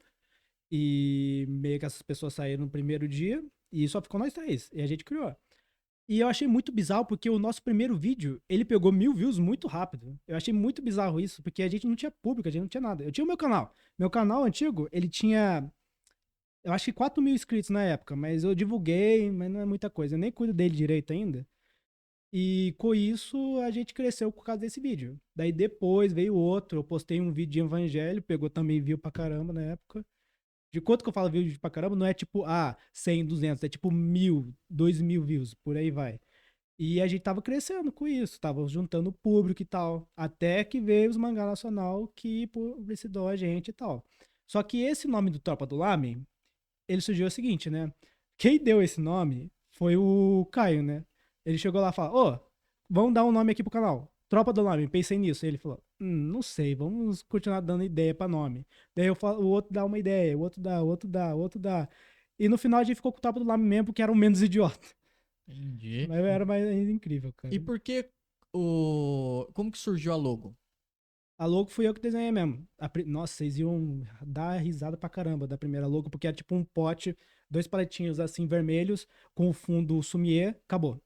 E meio que essas pessoas saíram no primeiro dia. E só ficou nós três. E a gente criou. E eu achei muito bizarro porque o nosso primeiro vídeo, ele pegou 1.000 views muito rápido. Eu achei muito bizarro isso, porque a gente não tinha público, a gente não tinha nada. Eu tinha o meu canal. Meu canal antigo, ele tinha, eu acho que 4.000 inscritos na época, mas eu divulguei, mas não é muita coisa. Eu nem cuido dele direito ainda. E com isso a gente cresceu por causa desse vídeo. Daí depois veio outro, eu postei um vídeo de evangelho, pegou também view pra caramba na época. De quanto que eu falo vídeo pra caramba, não é tipo, 100, 200, é tipo 1.000, 2.000 views, por aí vai. E a gente tava crescendo com isso, tava juntando público e tal. Até que veio os Mangá Nacional que publicitou a gente e tal. Só que esse nome do Tropa do Lamen, ele surgiu o seguinte, né? Quem deu esse nome foi o Caio, né? Ele chegou lá e falou: Ô, vamos dar um nome aqui pro canal. Tropa do Lamen, pensei nisso. Ele falou: não sei, vamos continuar dando ideia pra nome. Daí o outro dá uma ideia, o outro dá, o outro dá, o outro dá. E no final a gente ficou com o Tropa do Lamen mesmo, porque era o menos idiota. Entendi. Mas era mais ainda incrível, cara. E por que como que surgiu a logo? A logo fui eu que desenhei mesmo. Nossa, vocês iam dar risada pra caramba da primeira logo, porque era tipo um pote, dois palitinhos assim vermelhos, com o fundo sumiê, acabou.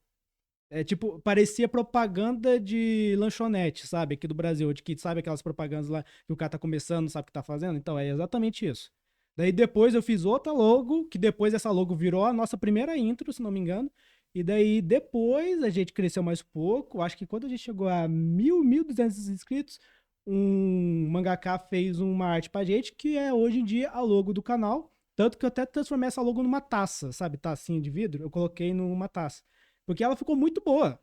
É tipo, parecia propaganda de lanchonete, sabe? Aqui do Brasil, de que sabe aquelas propagandas lá que o cara tá começando, não sabe o que tá fazendo? Então, é exatamente isso. Daí depois eu fiz outra logo, que depois essa logo virou a nossa primeira intro, se não me engano. E daí depois a gente cresceu mais pouco. Acho que quando a gente chegou a 1.200 inscritos, um mangaka fez uma arte pra gente, que é hoje em dia a logo do canal. Tanto que eu até transformei essa logo numa taça, sabe? Tacinha de vidro. Eu coloquei numa taça. Porque ela ficou muito boa.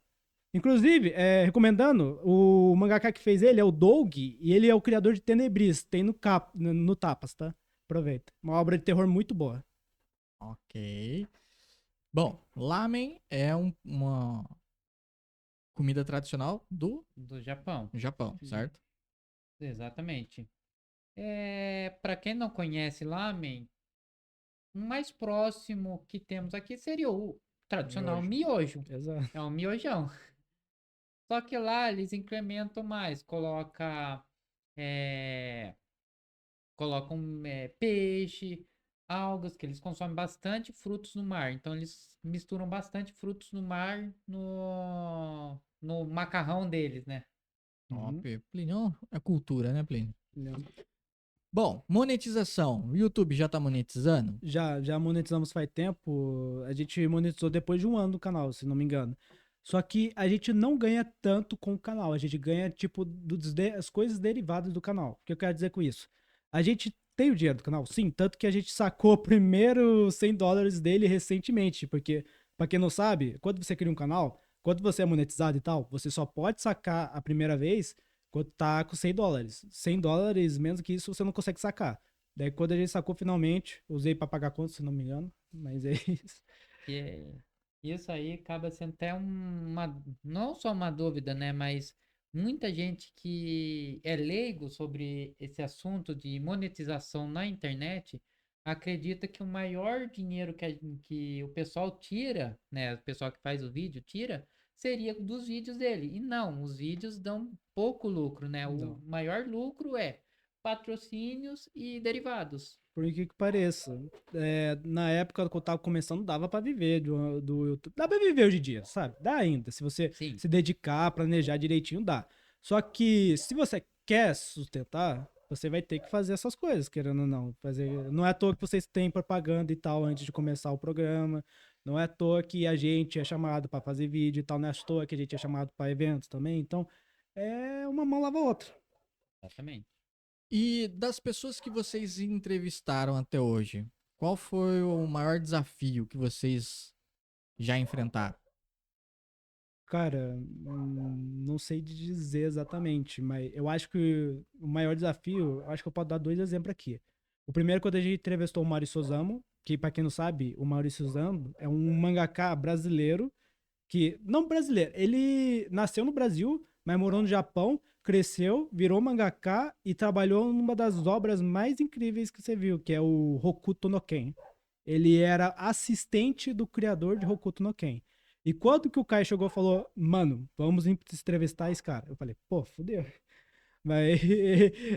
Inclusive, recomendando, o mangaka que fez ele é o Doug, e ele é o criador de Tenebris. Tem no Tapas, tá? Aproveita. Uma obra de terror muito boa. Ok. Bom, lamen é uma comida tradicional do Do Japão. Japão, certo? Exatamente. Para quem não conhece lamen, o mais próximo que temos aqui seria o tradicional miojo. Exato. É um miojão. Só que lá eles incrementam mais, é, colocam peixe, algas, que eles consomem bastante frutos no mar. Então eles misturam bastante frutos no mar no macarrão deles, né? Uhum. Top. Plínio é cultura, né, Plínio? Não. Bom, monetização. O YouTube já tá monetizando? Já monetizamos faz tempo. A gente monetizou depois de um ano do canal, se não me engano. Só que a gente não ganha tanto com o canal. A gente ganha, tipo, as coisas derivadas do canal. O que eu quero dizer com isso? A gente tem o dinheiro do canal, sim. Tanto que a gente sacou o primeiro $100 dele recentemente. Porque, pra quem não sabe, quando você cria um canal, quando você é monetizado e tal, você só pode sacar a primeira vez quando tá com $100. $100, menos que isso, você não consegue sacar. Daí quando a gente sacou finalmente, usei pra pagar conta, se não me engano, mas é isso. E isso aí acaba sendo até não só uma dúvida, né? Mas muita gente que é leigo sobre esse assunto de monetização na internet acredita que o maior dinheiro que o pessoal tira, né? O pessoal que faz o vídeo tira, seria dos vídeos dele. E não, os vídeos dão pouco lucro, né? O Não. maior lucro é patrocínios e derivados. Por que pareça. Na época que eu tava começando, dava pra viver do YouTube. Dá pra viver hoje em dia, sabe? Dá ainda. Se você Sim, se dedicar, planejar direitinho, dá. Só que se você quer sustentar, você vai ter que fazer essas coisas, querendo ou não. Não é à toa que vocês têm propaganda e tal antes de começar o programa. Não é à toa que a gente é chamado pra fazer vídeo e tal. Não é à toa que a gente é chamado pra eventos também. Então, uma mão lava a outra. exatamente. E das pessoas que vocês entrevistaram até hoje, qual foi o maior desafio que vocês já enfrentaram? Cara, não sei te dizer exatamente, mas eu acho que o maior desafio, eu acho que eu posso dar dois exemplos aqui. O primeiro, quando a gente entrevistou o Maurício Osamu, que pra quem não sabe, o Maurício Osamu é um mangaka brasileiro, não brasileiro, ele nasceu no Brasil, mas morou no Japão, cresceu, virou mangaka e trabalhou numa das obras mais incríveis que você viu, que é o Hokuto no Ken. Ele era assistente do criador de Hokuto no Ken. E quando que o Caio chegou e falou, mano, vamos entrevistar esse cara? Eu falei, pô, fudeu. Mas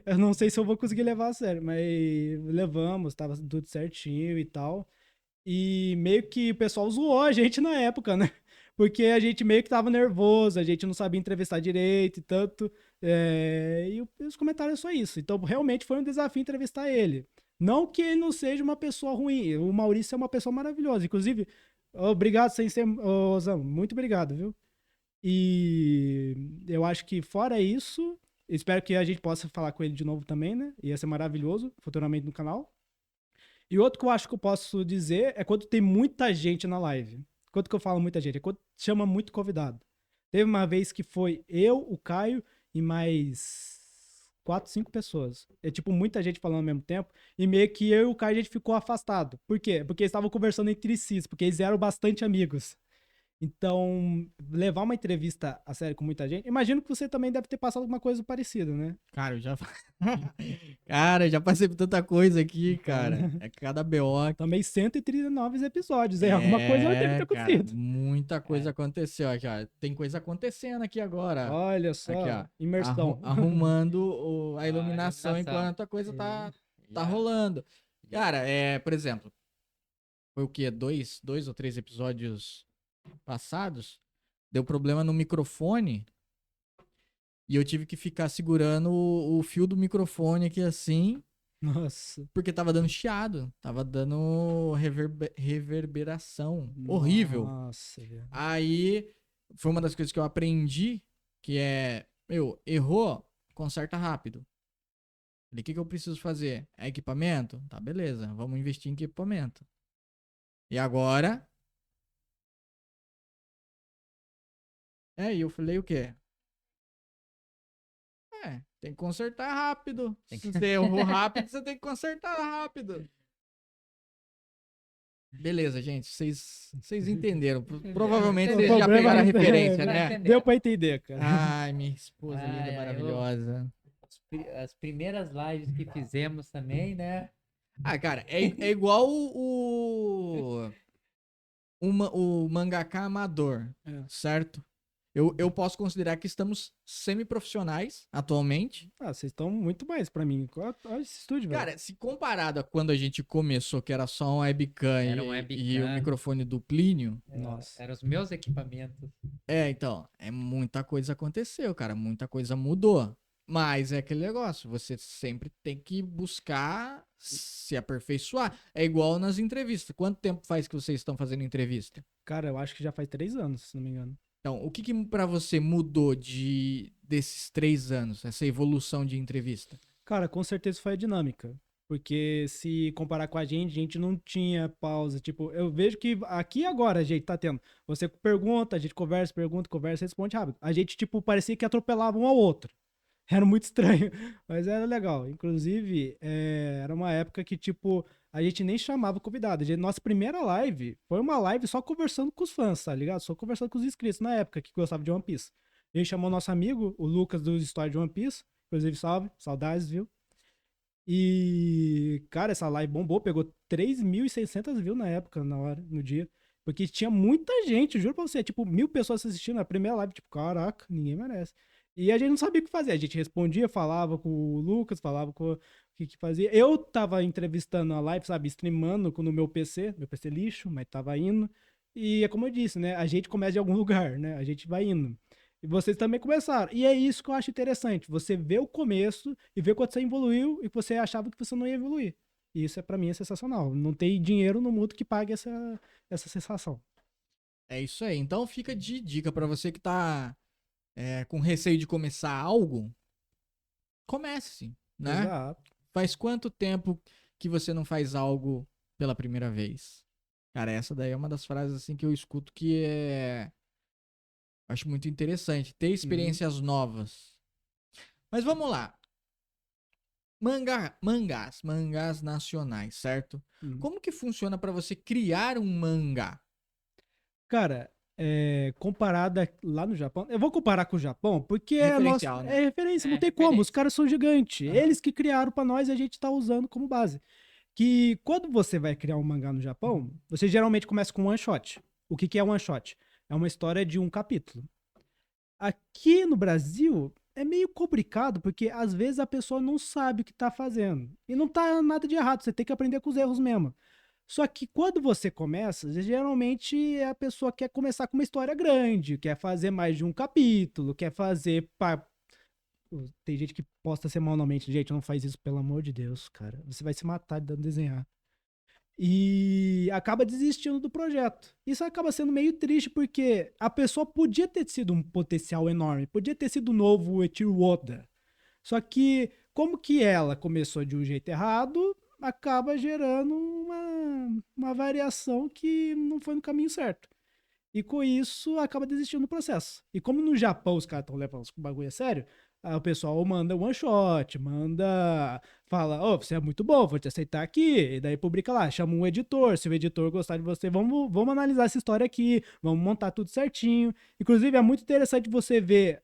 eu não sei se eu vou conseguir levar a sério, mas levamos, tava tudo certinho e tal. E meio que o pessoal zoou a gente na época, né? Porque a gente meio que tava nervoso, a gente não sabia entrevistar direito e tanto. E os comentários só isso. Então, realmente foi um desafio entrevistar ele. Não que ele não seja uma pessoa ruim. O Maurício é uma pessoa maravilhosa. Inclusive, obrigado, Sensei Osamu. Muito obrigado, viu? E eu acho que fora isso, espero que a gente possa falar com ele de novo também, né? Ia ser maravilhoso futuramente no canal. E outro que eu acho que eu posso dizer é quando tem muita gente na live. Quando que eu falo muita gente? É quando chama muito convidado. Teve uma vez que foi eu, o Caio e mais 4, 5 pessoas. É tipo muita gente falando ao mesmo tempo. E meio que eu e o Caio a gente ficou afastado. Por quê? Porque eles estavam conversando entre si, porque eles eram bastante amigos. Então, levar uma entrevista a sério com muita gente. Imagino que você também deve ter passado alguma coisa parecida, né? Cara, eu já. Cara, eu já passei por tanta coisa aqui, Então, cara. É cada BO. também 139 episódios, hein? Alguma coisa deve ter Cara, acontecido. muita coisa É, aconteceu aqui, ó. Tem coisa acontecendo aqui agora. Olha Aqui, só, ó. imersão. Arrumando a a iluminação iluminação. enquanto a coisa tá Já, rolando. já. Cara, por exemplo, foi o quê? Dois ou três episódios passados? deu problema no microfone e eu tive que ficar segurando o fio do microfone aqui assim, Nossa. porque tava dando chiado, tava dando reverberação horrível. Nossa, velho. Aí foi uma das coisas que eu aprendi, que é, errou, conserta rápido. Falei, o que eu preciso fazer? É equipamento? Tá, beleza, vamos investir em equipamento. E agora? E eu falei o quê? Tem que consertar rápido. Se você errou rápido, você tem que consertar rápido. Beleza, gente, vocês entenderam. Provavelmente O vocês já problema pegaram a é- referência, Já né? entendi. Deu pra entender, cara. Ai, minha esposa linda, Ai, ai, maravilhosa. As primeiras lives que fizemos também, né? Ah, cara, é igual o mangaka amador, É. certo? Eu posso considerar que estamos semi-profissionais atualmente. Ah, vocês estão muito mais pra mim. Olha esse estúdio, velho. Cara, se comparado a quando a gente começou, que era só um webcam, Era um e webcam. o microfone do Plínio. Nossa. Eram os meus equipamentos. Então, muita coisa aconteceu, cara, muita coisa mudou. Mas é aquele negócio, você sempre tem que buscar se aperfeiçoar. É igual nas entrevistas. Quanto tempo faz que vocês estão fazendo entrevista? Cara, eu acho que já faz 3 anos, se não me engano. Então, o que pra você mudou desses 3 anos, essa evolução de entrevista? Cara, com certeza foi a dinâmica. Porque se comparar com a gente não tinha pausa. Tipo, eu vejo que aqui e agora a gente tá tendo. Você pergunta, a gente conversa, pergunta, conversa, responde rápido. A gente, tipo, parecia que atropelava um ao outro. Era muito estranho, mas era legal. Inclusive, era uma época que, tipo, a gente nem chamava convidado. Nossa primeira live foi uma live só conversando com os fãs, tá ligado? Só conversando com os inscritos na época que gostavam de One Piece. A gente chamou nosso amigo, o Lucas do História de One Piece. Inclusive, salve, saudades, viu? E, cara, essa live bombou, pegou 3.600 views na época, na hora, no dia. Porque tinha muita gente, juro pra você, tipo, 1.000 pessoas assistindo a primeira live, tipo, caraca, ninguém merece. E a gente não sabia o que fazer, a gente respondia, falava com o Lucas, falava com o que fazia. Eu tava entrevistando a live, sabe, streamando no meu PC lixo, mas tava indo. E é como eu disse, né, a gente começa de algum lugar, né, a gente vai indo. E vocês também começaram. E é isso que eu acho interessante. Você vê o começo e vê quando você evoluiu e você achava que você não ia evoluir. E isso pra mim é sensacional. Não tem dinheiro no mundo que pague essa sensação. É isso aí. Então fica de dica pra você que tá com receio de começar algo, comece, né? Exato. Faz quanto tempo que você não faz algo pela primeira vez? Cara, essa daí é uma das frases assim que eu escuto que acho muito interessante. Ter experiências novas. Mas vamos lá. Mangás nacionais, certo? Uhum. Como que funciona pra você criar um mangá? Cara, comparada lá no Japão, eu vou comparar com o Japão porque é Referencial, né? referência, não É tem como, os referência. caras são gigantes. Aham. Eles que criaram pra nós e a gente tá usando como base. Que quando você vai criar um mangá no Japão, você geralmente começa com one shot. O que é one shot? É uma história de um capítulo. Aqui no Brasil é meio complicado porque às vezes a pessoa não sabe o que tá fazendo. E não tá nada de errado, você tem que aprender com os erros mesmo. Só que quando você começa, geralmente a pessoa quer começar com uma história grande, quer fazer mais de um capítulo, quer fazer. Tem gente que posta semanalmente. Gente, não faz isso, pelo amor de Deus, cara. Você vai se matar de desenhar. E acaba desistindo do projeto. Isso acaba sendo meio triste, porque a pessoa podia ter sido um potencial enorme, podia ter sido o novo Eiichiro Oda. Só que, como que ela começou de um jeito errado, acaba gerando uma variação que não foi no caminho certo. E com isso, acaba desistindo do processo. E como no Japão os caras estão levando o bagulho a sério, o pessoal manda one shot, fala, você é muito bom, vou te aceitar aqui. E daí publica lá, chama um editor. Se o editor gostar de você, vamos analisar essa história aqui, vamos montar tudo certinho. Inclusive, é muito interessante você ver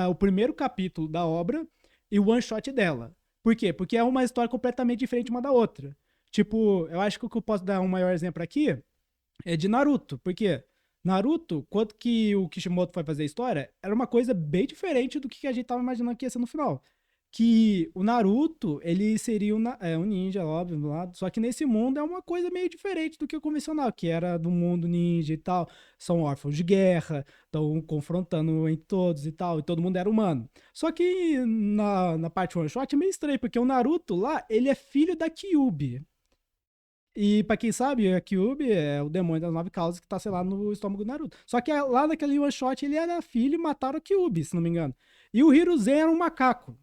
o primeiro capítulo da obra e o one shot dela. Por quê? Porque é uma história completamente diferente uma da outra. Tipo, eu acho que o que eu posso dar um maior exemplo aqui é de Naruto. Por quê? Naruto, quando que o Kishimoto foi fazer a história, era uma coisa bem diferente do que a gente tava imaginando que ia ser no final. que o Naruto, ele seria um ninja, óbvio, lá, só que nesse mundo é uma coisa meio diferente do que o convencional, que era do mundo ninja e tal, são órfãos de guerra, estão confrontando entre todos e tal, e todo mundo era humano. Só que na parte one shot é meio estranho, porque o Naruto lá, ele é filho da Kyuubi. E pra quem sabe, a Kyuubi é o demônio das 9 causas que tá, sei lá, no estômago do Naruto. Só que lá naquele one shot ele era filho e mataram a Kyuubi, se não me engano. E o Hiruzen era um macaco.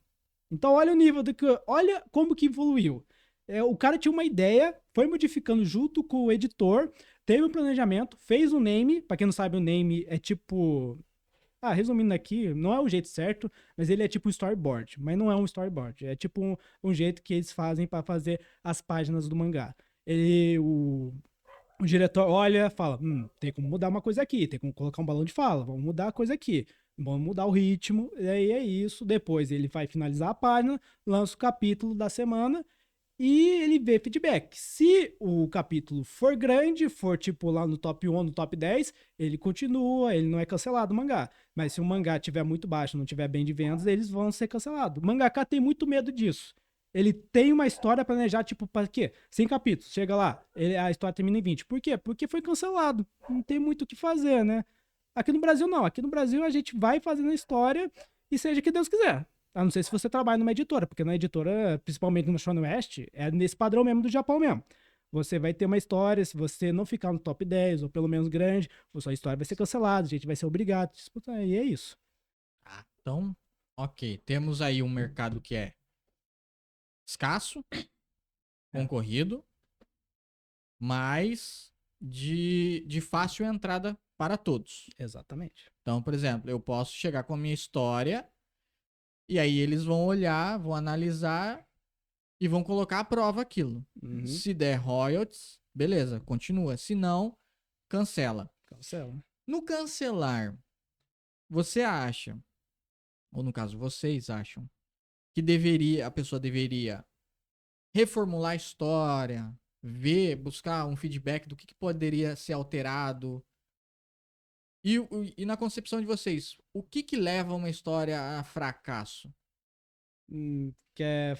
Então olha o nível do que. Olha como que evoluiu. O cara tinha uma ideia, foi modificando junto com o editor, teve um planejamento, fez o name. Pra quem não sabe, o name é tipo. Ah, resumindo aqui, não é o jeito certo, mas ele é tipo um storyboard. Mas não é um storyboard. É tipo um jeito que eles fazem pra fazer as páginas do mangá. O diretor olha, fala, tem como mudar uma coisa aqui, tem como colocar um balão de fala, vamos mudar a coisa aqui, vamos mudar o ritmo, e aí é isso. Depois ele vai finalizar a página, lança o capítulo da semana e ele vê feedback. Se o capítulo for grande, for tipo lá no top 1, no top 10, ele continua, ele não é cancelado o mangá. Mas se o mangá tiver muito baixo, não tiver bem de vendas, eles vão ser cancelados. O mangaka tem muito medo disso. Ele tem uma história planejada, tipo, para quê? 100 capítulos. Chega lá, a história termina em 20. Por quê? Porque foi cancelado. Não tem muito o que fazer, né? Aqui no Brasil, não. Aqui no Brasil, a gente vai fazendo a história e seja o que Deus quiser. A não ser se você trabalha numa editora, porque na editora, principalmente no Shonen West, é nesse padrão mesmo do Japão mesmo. Você vai ter uma história, se você não ficar no top 10, ou pelo menos grande, a sua história vai ser cancelada, a gente vai ser obrigado a disputar, e é isso. Ah, então, ok. Temos aí um mercado que é escasso, concorrido, mas de fácil entrada para todos. Exatamente. Então, por exemplo, eu posso chegar com a minha história e aí eles vão olhar, vão analisar e vão colocar à prova aquilo. Uhum. Se der royalties, beleza, continua. Se não, cancela. Cancela. No cancelar, você acha, ou no caso vocês acham, que a pessoa deveria reformular a história, ver, buscar um feedback do que poderia ser alterado? E na concepção de vocês, o que leva uma história a fracasso? Quer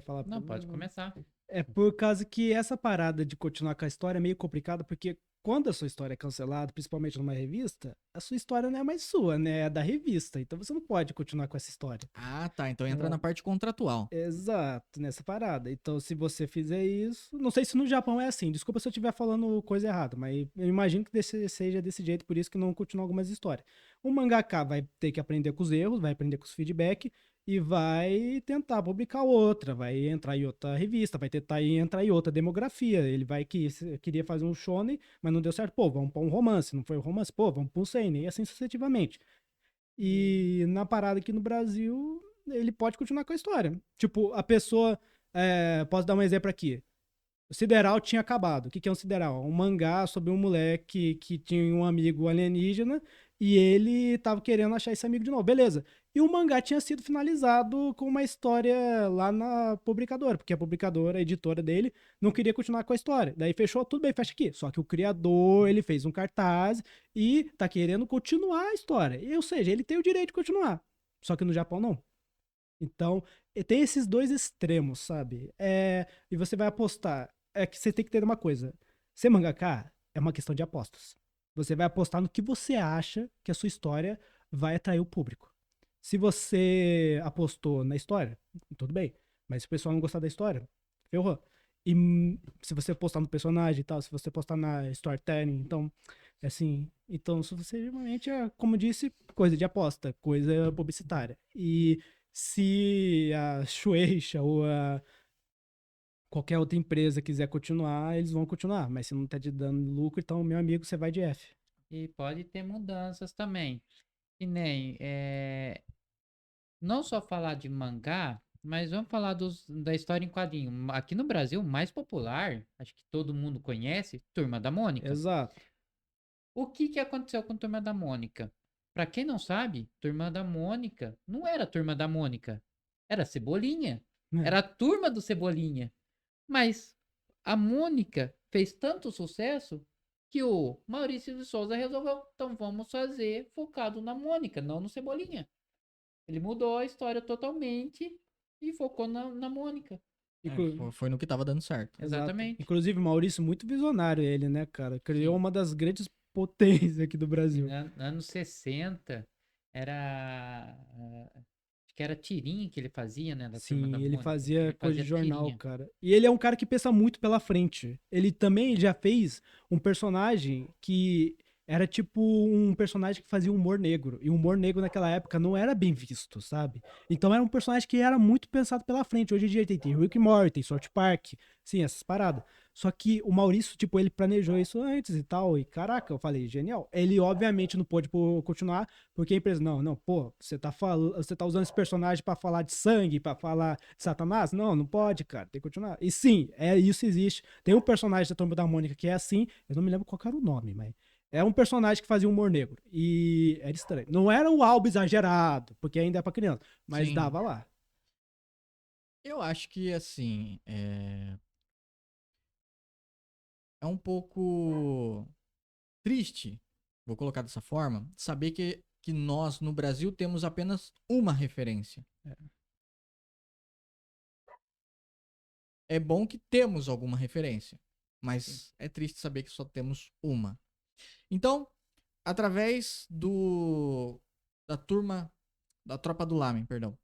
falar? Não, pode começar. É por causa que essa parada de continuar com a história é meio complicada, porque quando a sua história é cancelada, principalmente numa revista, a sua história não é mais sua, né? É da revista. Então você não pode continuar com essa história. Ah, tá. Então entra É. na parte contratual. Exato, nessa parada. Então, se você fizer isso. Não sei se no Japão é assim. Desculpa se eu estiver falando coisa errada, mas eu imagino que seja desse jeito, por isso que não continua algumas histórias. O mangaka vai ter que aprender com os erros, vai aprender com os feedback e vai tentar publicar outra, vai entrar em outra revista, vai tentar entrar em outra demografia. Ele vai queria fazer um shonen, mas não deu certo. Pô, vamos para um romance. Não foi um romance? Pô, vamos para um seinen. E assim sucessivamente. E na parada aqui no Brasil, ele pode continuar com a história. Tipo, a pessoa. Posso dar um exemplo aqui. O Sideral tinha acabado. O que é um Sideral? Um mangá sobre um moleque que tinha um amigo alienígena e ele tava querendo achar esse amigo de novo. Beleza. E o mangá tinha sido finalizado com uma história lá na publicadora, porque a publicadora, a editora dele, não queria continuar com a história. Daí fechou, tudo bem, fecha aqui. Só que o criador, ele fez um cartaz e tá querendo continuar a história. Ou seja, ele tem o direito de continuar. Só que no Japão não. Então, tem esses dois extremos, sabe? E você vai apostar. É que você tem que ter uma coisa. Ser mangaka é uma questão de apostas. Você vai apostar no que você acha que a sua história vai atrair o público. Se você apostou na história, tudo bem. Mas se o pessoal não gostar da história, ferrou. E se você apostar no personagem e tal, se você apostar na storytelling, então, assim, então se você realmente é, como disse, coisa de aposta, coisa publicitária. E se a Shueisha ou qualquer outra empresa quiser continuar, eles vão continuar. Mas se não tá te dando lucro, então, meu amigo, você vai de F. E pode ter mudanças também. Que nem, não só falar de mangá, mas vamos falar da história em quadrinho. Aqui no Brasil, o mais popular, acho que todo mundo conhece, Turma da Mônica. Exato. O que aconteceu com Turma da Mônica? Pra quem não sabe, Turma da Mônica não era Turma da Mônica, era Cebolinha. Era a turma do Cebolinha. Mas a Mônica fez tanto sucesso que o Maurício de Souza resolveu, então vamos fazer focado na Mônica, não no Cebolinha. Ele mudou a história totalmente e focou na Mônica. Foi no que tava dando certo. Exatamente. Inclusive, Maurício, muito visionário ele, né, cara? Criou Sim. uma das grandes potências aqui do Brasil. Anos 60, acho que era tirinha que ele fazia, né? Da Turma da Sim, ele Mônica. fazia Ele coisa de fazia jornal, tirinha. cara. E ele é um cara que pensa muito pela frente. Ele também já fez um personagem que era tipo um personagem que fazia humor negro. E o humor negro naquela época não era bem visto, sabe? Então era um personagem que era muito pensado pela frente. Hoje em dia tem Rick and Morty, tem South Park, sim, essas paradas. Só que o Maurício, tipo, ele planejou isso antes e tal. E caraca, eu falei, genial. Ele obviamente não pôde continuar, porque a empresa, não, pô, você tá usando esse personagem pra falar de sangue, pra falar de Satanás? Não pode, cara, tem que continuar. E sim, isso existe. Tem um personagem da Turma da Mônica que é assim, eu não me lembro qual era o nome, mas é um personagem que fazia humor negro. E era estranho. Não era o algo exagerado, porque ainda é pra criança, mas Sim. dava lá. Eu acho que, assim, é um pouco triste, vou colocar dessa forma, saber que nós, no Brasil, temos apenas uma referência. É bom que temos alguma referência, mas é triste saber que só temos uma. Então, através da Tropa do Lamen, perdão.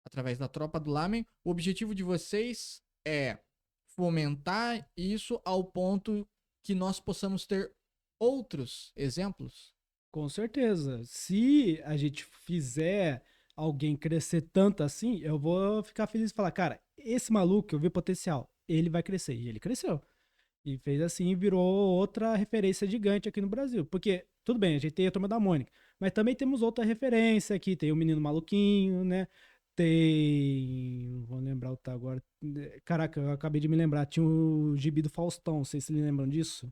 Através da Tropa do Lamen, o objetivo de vocês é fomentar isso ao ponto que nós possamos ter outros exemplos? Com certeza. Se a gente fizer alguém crescer tanto assim, eu vou ficar feliz e falar, cara, esse maluco, eu vi potencial, ele vai crescer. E ele cresceu. E fez assim e virou outra referência gigante aqui no Brasil. Porque, tudo bem, a gente tem a Turma da Mônica, mas também temos outra referência aqui. Tem o Menino Maluquinho, né? Tem. Vou lembrar o tá agora. Caraca, eu acabei de me lembrar. Tinha o Gibi do Faustão, não sei se vocês lembram disso.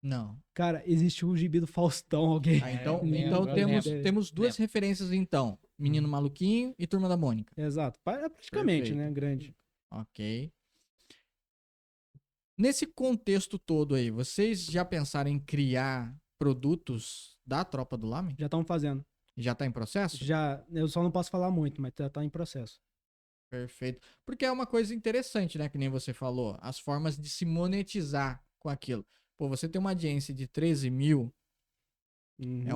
Não. Cara, existiu o Gibi do Faustão, alguém. Então, eu então lembro, temos duas lembro. referências, então. Menino Maluquinho e Turma da Mônica. Exato. Praticamente, Perfeito. né? Grande. Ok. Nesse contexto todo aí, vocês já pensaram em criar produtos da Tropa do Lamen? Já estão fazendo. Já tá em processo? Já, eu só não posso falar muito, mas já tá em processo. Perfeito. Porque é uma coisa interessante, né? Que nem você falou. As formas de se monetizar com aquilo. Pô, você tem uma audiência de 13 mil, é Uhum,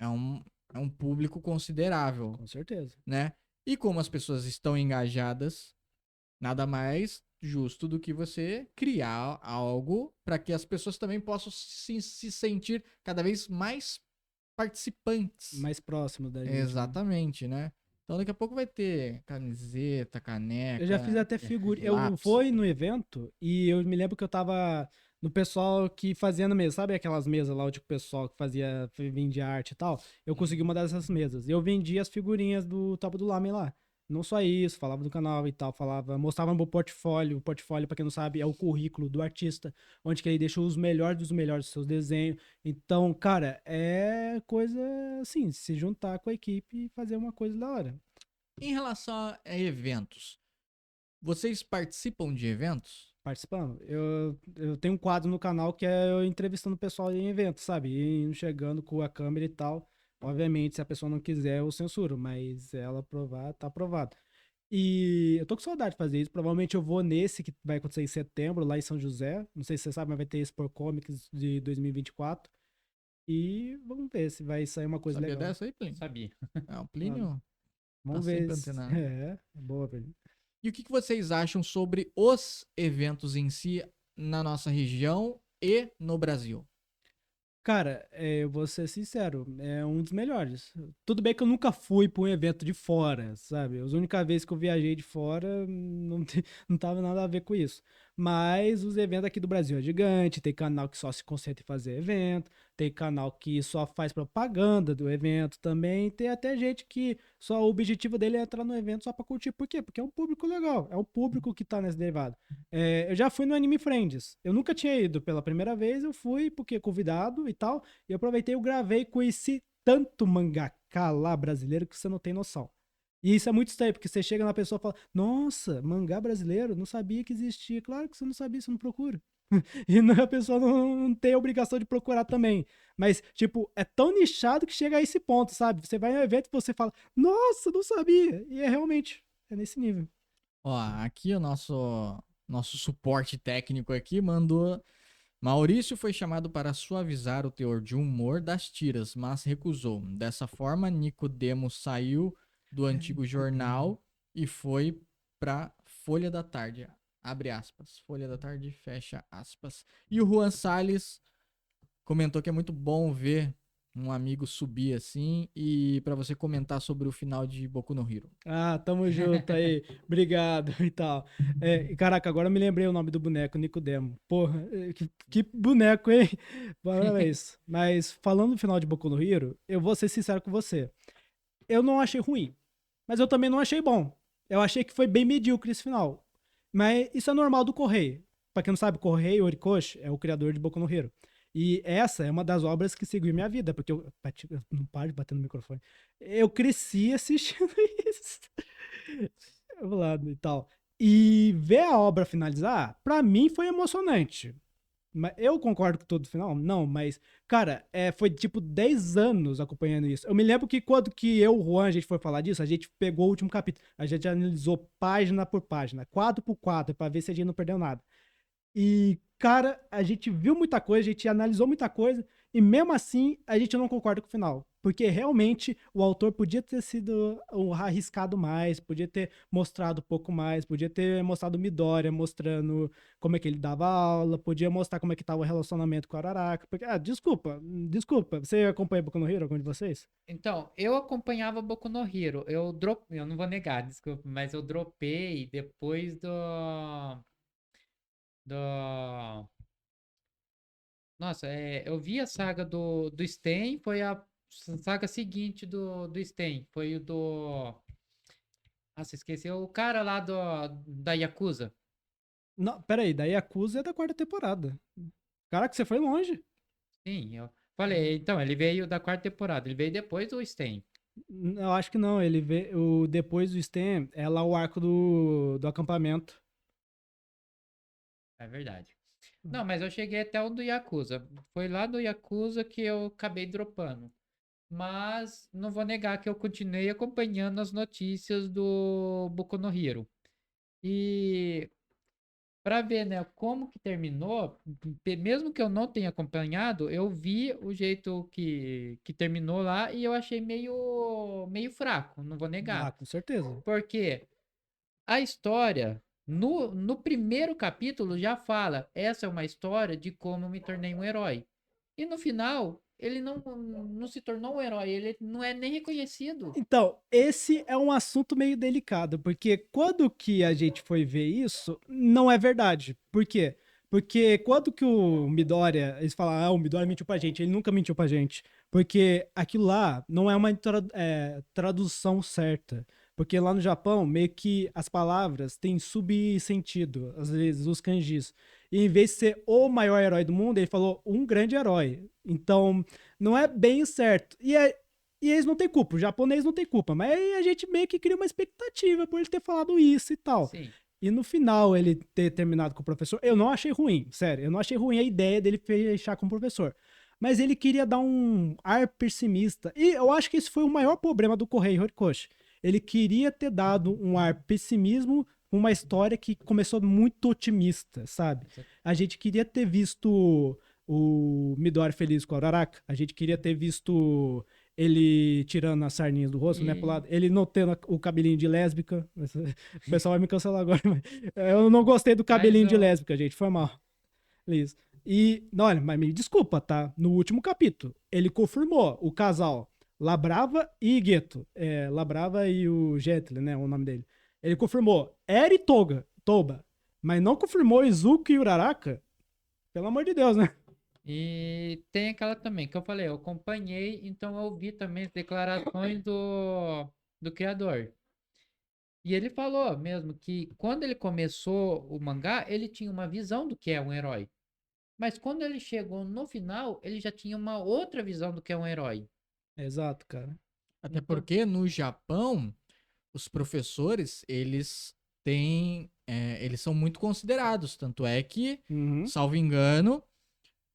é um, é um público considerável, com certeza. né? E como as pessoas estão engajadas, nada mais justo do que você criar algo para que as pessoas também possam se sentir cada vez mais participantes. Mais próximo da gente. Né? Exatamente, né? Então daqui a pouco vai ter camiseta, caneca. Eu já fiz até figurinha. Eu lápis. fui no evento e eu me lembro que eu tava no pessoal que fazia na mesa. Sabe aquelas mesas lá, onde o pessoal que vendia arte e tal? Eu consegui uma dessas mesas. Eu vendia as figurinhas do Topo do Lamen lá. Não só isso, falava do canal e tal, mostrava meu portfólio. O portfólio, pra quem não sabe, é o currículo do artista, onde que ele deixa os melhores dos seus desenhos. Então, cara, é coisa assim, se juntar com a equipe e fazer uma coisa da hora. Em relação a eventos, vocês participam de eventos? Participando. Eu tenho um quadro no canal que é eu entrevistando o pessoal em eventos, sabe? E chegando com a câmera e tal. Obviamente, se a pessoa não quiser, eu censuro, mas ela aprovar, tá aprovado. E eu tô com saudade de fazer isso. Provavelmente eu vou nesse que vai acontecer em setembro, lá em São José. Não sei se você sabe, mas vai ter Expo Comics de 2024. E vamos ver se vai sair uma coisa Sabia legal. dessa aí, Plínio? Sabia. É, o Plínio Vamos tá ver. sempre antenado. É, boa, velho. E o que vocês acham sobre os eventos em si na nossa região e no Brasil? Cara, eu vou ser sincero, é um dos melhores. Tudo bem que eu nunca fui para um evento de fora, sabe? As únicas vezes que eu viajei de fora não tava nada a ver com isso. Mas os eventos aqui do Brasil é gigante, tem canal que só se concentra em fazer evento, tem canal que só faz propaganda do evento também, tem até gente que só o objetivo dele é entrar no evento só para curtir. Por quê? Porque é um público legal, é o público que tá nesse derivado. Eu já fui no Anime Friends. Eu nunca tinha ido pela primeira vez, eu fui porque convidado e tal. E eu aproveitei, eu gravei e conheci tanto mangaka lá brasileiro que você não tem noção. E isso é muito estranho, porque você chega na pessoa e fala: Nossa, mangá brasileiro? Não sabia que existia. Claro que você não sabia, você não procura. E a pessoa não tem a obrigação de procurar também. Mas, tipo, é tão nichado que chega a esse ponto, sabe? Você vai no evento e você fala: Nossa, não sabia. E é realmente. é nesse nível. Ó, aqui o nosso suporte técnico aqui mandou. Maurício foi chamado para suavizar o teor de humor das tiras, mas recusou. Dessa forma, Nicodemo saiu do antigo jornal e foi para Folha da Tarde. Abre aspas. Folha da Tarde, fecha aspas. E o Juan Salles comentou que é muito bom ver um amigo subir assim e para você comentar sobre o final de Boku no Hero. Ah, tamo junto aí. Obrigado e tal. E, caraca, agora eu me lembrei o nome do boneco, Nicodemo. Porra, que boneco, hein? Parabéns. Mas falando do final de Boku no Hero, eu vou ser sincero com você. Eu não achei ruim, mas eu também não achei bom. Eu achei que foi bem medíocre esse final. Mas isso é normal do Correio. Pra quem não sabe, Correio Horikoshi é o criador de Boku no Hero. E essa é uma das obras que seguiu minha vida, porque eu não paro de bater no microfone. Eu cresci assistindo isso. Lado e tal. E ver a obra finalizar, pra mim foi emocionante. Eu concordo com todo o final? Não, mas, cara, foi tipo 10 anos acompanhando isso. Eu me lembro que quando que eu e o Juan, a gente foi falar disso, a gente pegou o último capítulo. A gente analisou página por página, quadro por quadro, pra ver se a gente não perdeu nada. E, cara, a gente viu muita coisa, a gente analisou muita coisa, e mesmo assim a gente não concorda com o final. Porque realmente o autor podia ter sido arriscado mais, podia ter mostrado um pouco mais, podia ter mostrado o Midoriya mostrando como é que ele dava aula, podia mostrar como é que tava o relacionamento com o Araraka. Porque, desculpa, você acompanha Boku no Hero, algum de vocês? Então, eu acompanhava Boku no Hero. Eu não vou negar, desculpa, mas eu dropei depois do... Nossa, eu vi a saga do Sten, foi a saga seguinte do Sten, foi o do... Nossa, esqueci, o cara lá da Yakuza. Não, peraí, da Yakuza é da quarta temporada. Caraca, você foi longe. Sim, eu falei, então, ele veio da quarta temporada, ele veio depois do Sten. Eu acho que não, ele vê depois do Stem, é lá o arco do acampamento. É verdade. Não, mas eu cheguei até o do Yakuza. Foi lá do Yakuza que eu acabei dropando. Mas não vou negar que eu continuei acompanhando as notícias do Boku no Hero. E para ver, né, como que terminou, mesmo que eu não tenha acompanhado, eu vi o jeito que terminou lá e eu achei meio fraco, não vou Ah, negar. com certeza. Porque a história, no primeiro capítulo, já fala: essa é uma história de como eu me tornei um herói. E no final, ele não se tornou um herói, ele não é nem reconhecido. Então, esse é um assunto meio delicado, porque quando que a gente foi ver isso, não é verdade. Por quê? Porque quando que o Midoriya, eles falam, o Midoriya mentiu pra gente, ele nunca mentiu pra gente. Porque aquilo lá não é uma tradução certa. Porque lá no Japão, meio que as palavras têm subsentido, às vezes, os kanjis. E em vez de ser o maior herói do mundo, ele falou um grande herói. Então, não é bem certo. E eles não têm culpa, o japonês não tem culpa, mas aí a gente meio que cria uma expectativa por ele ter falado isso e tal. Sim. E no final ele ter terminado com o professor, eu não achei ruim, sério, eu não achei ruim a ideia dele fechar com o professor. Mas ele queria dar um ar pessimista. E eu acho que esse foi o maior problema do Correio Horikoshi. Ele queria ter dado um ar pessimismo, uma história que começou muito otimista, sabe? A gente queria ter visto o Midori feliz com a Araraka, a gente queria ter visto ele tirando as sarninhas do rosto, né, pro lado, ele não tendo o cabelinho de lésbica. O pessoal vai me cancelar agora, mas eu não gostei do cabelinho de lésbica, gente, foi mal. Isso. E, olha, mas me desculpa, tá? No último capítulo, ele confirmou o casal Labrava e Geto. Labrava e o Jetli, né, o nome dele. Ele confirmou Eri Toba, mas não confirmou Izuku e Uraraka. Pelo amor de Deus, né? E tem aquela também que eu falei, eu acompanhei, então eu vi também as declarações do criador. E ele falou mesmo que quando ele começou o mangá, ele tinha uma visão do que é um herói. Mas quando ele chegou no final, ele já tinha uma outra visão do que é um herói. Exato, cara. Até Então, porque no Japão, os professores, eles são muito considerados. Tanto é que, Uhum. salvo engano,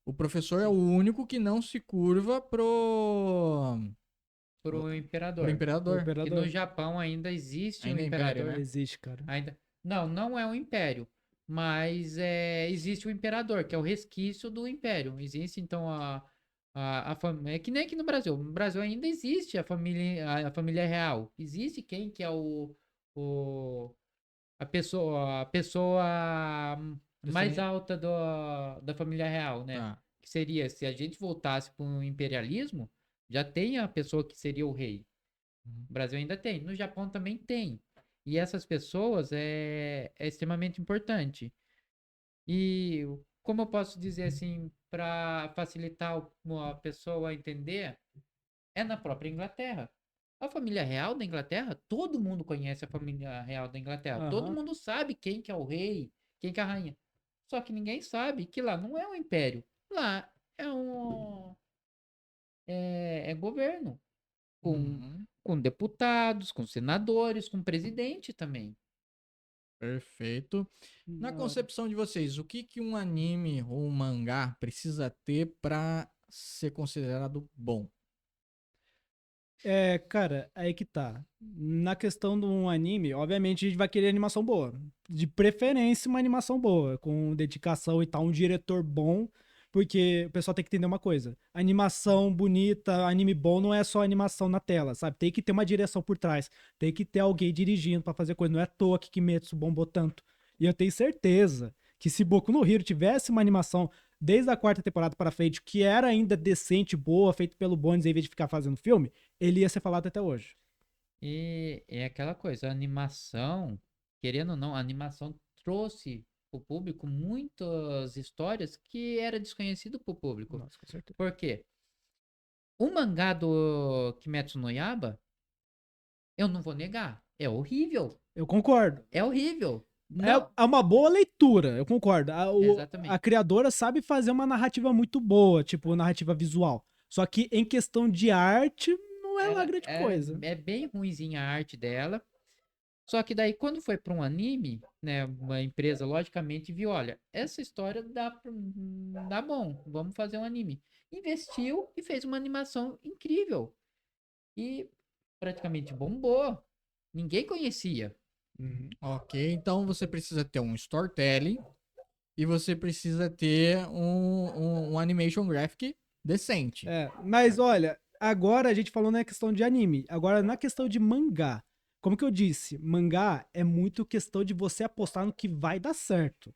o professor é o único que não se curva pro imperador. Pro imperador. Que no Imperador. Japão ainda existe Ainda um é império, imperador. né? Existe, cara. Ainda... Não é um império. Mas existe o imperador, que é o resquício do império. Existe, então, a família. É que nem aqui no Brasil. No Brasil ainda existe a família real. Existe quem que é o, a pessoa mais Descendente. alta da família real, né? Tá. Que seria, se a gente voltasse para o imperialismo, já tem a pessoa que seria o rei. Uhum. O Brasil ainda tem. No Japão também tem. E essas pessoas é extremamente importante. E como eu posso dizer assim, para facilitar a pessoa a entender, é na própria Inglaterra. A família real da Inglaterra, todo mundo conhece a família real da Inglaterra. Todo Aham. mundo sabe quem que é o rei, quem que é a rainha. Só que ninguém sabe que lá não é um império. Lá é governo. Com, Uhum. com deputados, com senadores, com presidente também. Perfeito. Na Da hora. concepção de vocês, o que que um anime ou um mangá precisa ter pra ser considerado bom? Cara, aí que tá. Na questão de um anime, obviamente a gente vai querer animação boa. De preferência, uma animação boa, com dedicação e tal, um diretor bom, porque o pessoal tem que entender uma coisa. Animação bonita, anime bom não é só animação na tela, sabe? Tem que ter uma direção por trás, tem que ter alguém dirigindo pra fazer coisa. Não é à toa que Kimetsu bombou tanto. E eu tenho certeza que se Boku no Hero tivesse uma animação desde a quarta temporada para frente, que era ainda decente, boa, feito pelo Bones, em vez de ficar fazendo filme, ele ia ser falado até hoje. E é aquela coisa, a animação, querendo ou não, a animação trouxe para o público muitas histórias que era desconhecido para o público. Nossa, com certeza. Por quê? O mangá do Kimetsu no Yaiba, eu não vou negar, é horrível. Eu concordo. É horrível. Não, É uma boa leitura, eu concordo. A exatamente. criadora sabe fazer uma narrativa muito boa, tipo, narrativa visual. Só que em questão de arte, não é lá Ela grande coisa. é bem ruinzinha a arte dela. Só que daí, quando foi para um anime, né, uma empresa logicamente viu, olha, essa história dá bom, vamos fazer um anime. Investiu e fez uma animação incrível. E praticamente bombou. Ninguém conhecia. Uhum. Ok, então você precisa ter um storytelling e você precisa ter um animation graphic decente. Mas olha, agora a gente falou na questão de anime. Agora, na questão de mangá. Como que eu disse, mangá é muito questão de você apostar no que vai dar certo.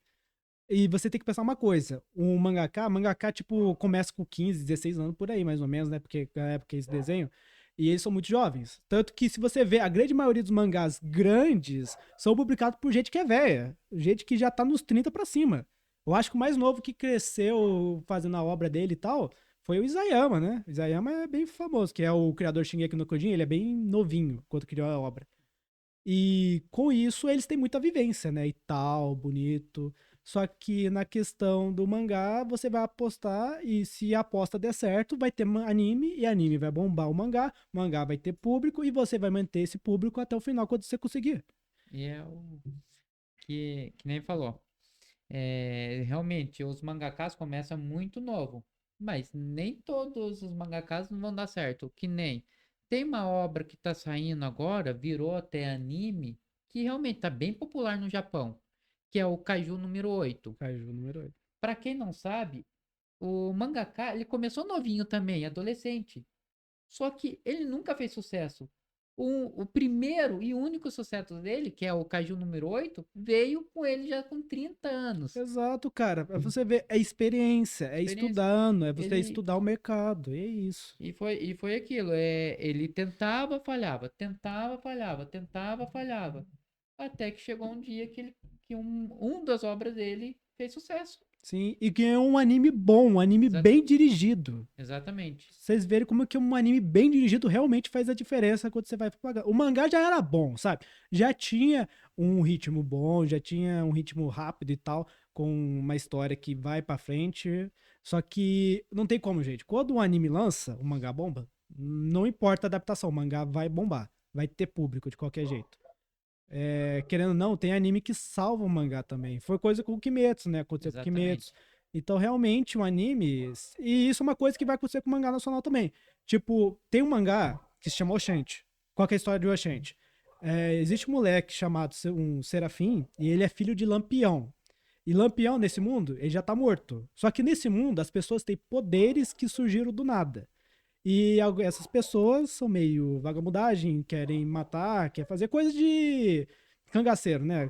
E você tem que pensar uma coisa, o mangaka, tipo, começa com 15, 16 anos por aí, mais ou menos, né? Porque na época eles desenham. E eles são muito jovens. Tanto que se você vê, a grande maioria dos mangás grandes são publicados por gente que é velha. Gente que já tá nos 30 pra cima. Eu acho que o mais novo que cresceu fazendo a obra dele e tal foi o Isayama, né? O Isayama é bem famoso, que é o criador de Shingeki no Kyojin. Ele é bem novinho quando criou a obra. E com isso eles têm muita vivência, né? E tal, bonito. Só que na questão do mangá, você vai apostar e se a aposta der certo, vai ter anime e anime vai bombar o mangá vai ter público e você vai manter esse público até o final quando você conseguir. E é o que nem falou. Realmente, os mangakas começam muito novo. Mas nem todos os mangakas não vão dar certo. Que nem tem uma obra que tá saindo agora, virou até anime, que realmente tá bem popular no Japão, que é o Kaiju número 8. Kaiju número 8. Pra quem não sabe, o mangaka, ele começou novinho também, adolescente. Só que ele nunca fez sucesso. O primeiro e único sucesso dele, que é o Kaiju número 8, veio com ele já com 30 anos. Exato, cara. Pra você ver, é experiência, é Experiência. estudando, é você Ele, estudar o mercado, e é isso. e foi aquilo, ele tentava, falhava, tentava, falhava, tentava, falhava. Até que chegou um dia que um das obras dele fez sucesso. Sim, e que é um anime bom, um anime bem dirigido. Exatamente. Vocês verem como que um anime bem dirigido realmente faz a diferença quando você vai pro mangá. O mangá já era bom, sabe? Já tinha um ritmo bom, já tinha um ritmo rápido e tal, com uma história que vai pra frente. Só que não tem como, gente. Quando um anime lança, o mangá bomba, não importa a adaptação, o mangá vai bombar. Vai ter público de qualquer jeito. Querendo ou não, tem anime que salva o mangá também. Foi coisa com o Kimetsu, né? Aconteceu com o Kimetsu. Então, realmente, um anime. E isso é uma coisa que vai acontecer com o mangá nacional também. Tipo, tem um mangá que se chama Oxente. Qual que é a história de Oxente? Existe um moleque chamado um Serafim e ele é filho de Lampião. E Lampião, nesse mundo, ele já tá morto. Só que nesse mundo, as pessoas têm poderes que surgiram do nada. E essas pessoas são meio vagabundagem, querem matar, quer fazer coisa de cangaceiro, né?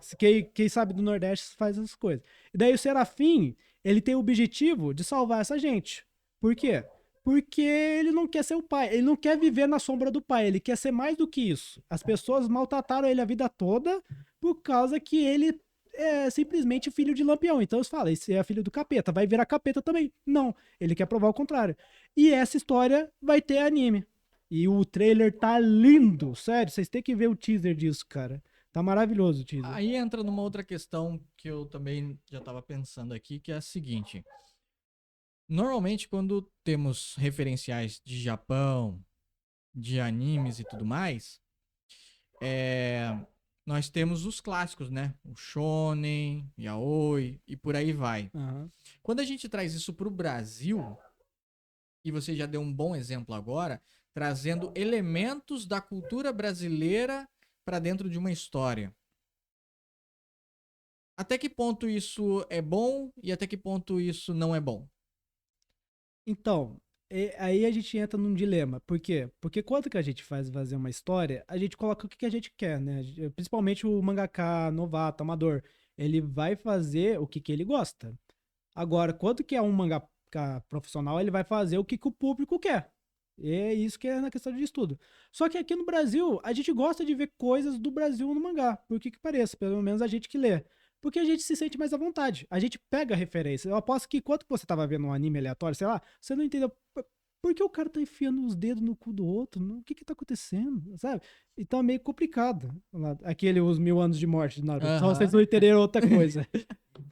Quem sabe do Nordeste faz essas coisas. E daí o Serafim, ele tem o objetivo de salvar essa gente. Por quê? Porque ele não quer ser o pai, ele não quer viver na sombra do pai, ele quer ser mais do que isso. As pessoas maltrataram ele a vida toda por causa que ele é simplesmente filho de Lampião. Então eles falam, esse é filho do capeta, vai virar capeta também. Não, ele quer provar o contrário. E essa história vai ter anime. E o trailer tá lindo, sério, vocês têm que ver o teaser disso, cara. Tá maravilhoso o teaser. Aí entra numa outra questão que eu também já estava pensando aqui, que é a seguinte. Normalmente, quando temos referenciais de Japão, de animes e tudo mais, nós temos os clássicos, né? O shonen, yaoi e por aí vai. Aham. Quando a gente traz isso para o Brasil, e você já deu um bom exemplo agora, trazendo elementos da cultura brasileira para dentro de uma história. Até que ponto isso é bom e até que ponto isso não é bom? Então, aí a gente entra num dilema. Por quê? Porque quando que a gente faz fazer uma história, a gente coloca o que que a gente quer, né? Principalmente o mangaka novato, amador. Ele vai fazer o que que ele gosta. Agora, quando que é um mangaka profissional, ele vai fazer o que que o público quer. E é isso que é na questão de estudo. Só que aqui no Brasil, a gente gosta de ver coisas do Brasil no mangá, por que que pareça, pelo menos a gente que lê. Porque a gente se sente mais à vontade. A gente pega a referência. Eu aposto que enquanto você tava vendo um anime aleatório, sei lá, você não entendeu por que o cara tá enfiando os dedos no cu do outro? O que que tá acontecendo? Sabe? Então é meio complicado. Aquele Os Mil Anos de Morte de Naruto. Só vocês Aham. não entenderam outra coisa.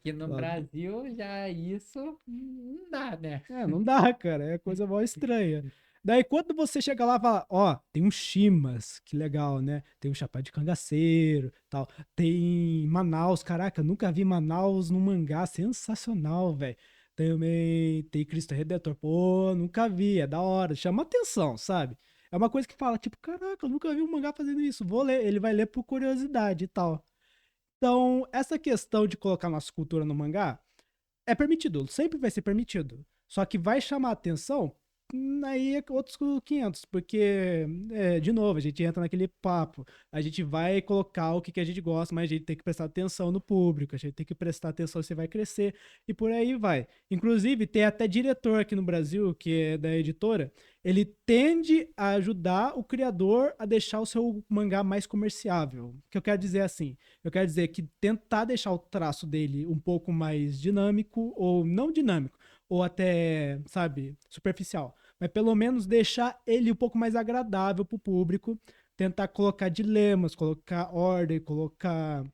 Que no Lá. Brasil já isso não dá, né? Não dá, cara. É coisa mó estranha. Daí, quando você chega lá e fala, ó, tem um Shimas, que legal, né? Tem um Chapéu de Cangaceiro, tal. Tem Manaus, caraca, nunca vi Manaus num mangá, sensacional, velho. Também tem Cristo Redentor, pô, nunca vi, é da hora, chama atenção, sabe? É uma coisa que fala, tipo, caraca, eu nunca vi um mangá fazendo isso, vou ler. Ele vai ler por curiosidade e tal. Então, essa questão de colocar nossa cultura no mangá, é permitido, sempre vai ser permitido. Só que vai chamar atenção, aí é outros 500, porque, de novo, a gente entra naquele papo. A gente vai colocar o que a gente gosta, mas a gente tem que prestar atenção no público, a gente tem que prestar atenção se vai crescer, e por aí vai. Inclusive, tem até diretor aqui no Brasil, que é da editora, ele tende a ajudar o criador a deixar o seu mangá mais comerciável. O que eu quero dizer assim? Eu quero dizer que tentar deixar o traço dele um pouco mais dinâmico, ou não dinâmico, ou até, sabe, superficial. Mas pelo menos deixar ele um pouco mais agradável para o público, tentar colocar dilemas, colocar ordem, colocar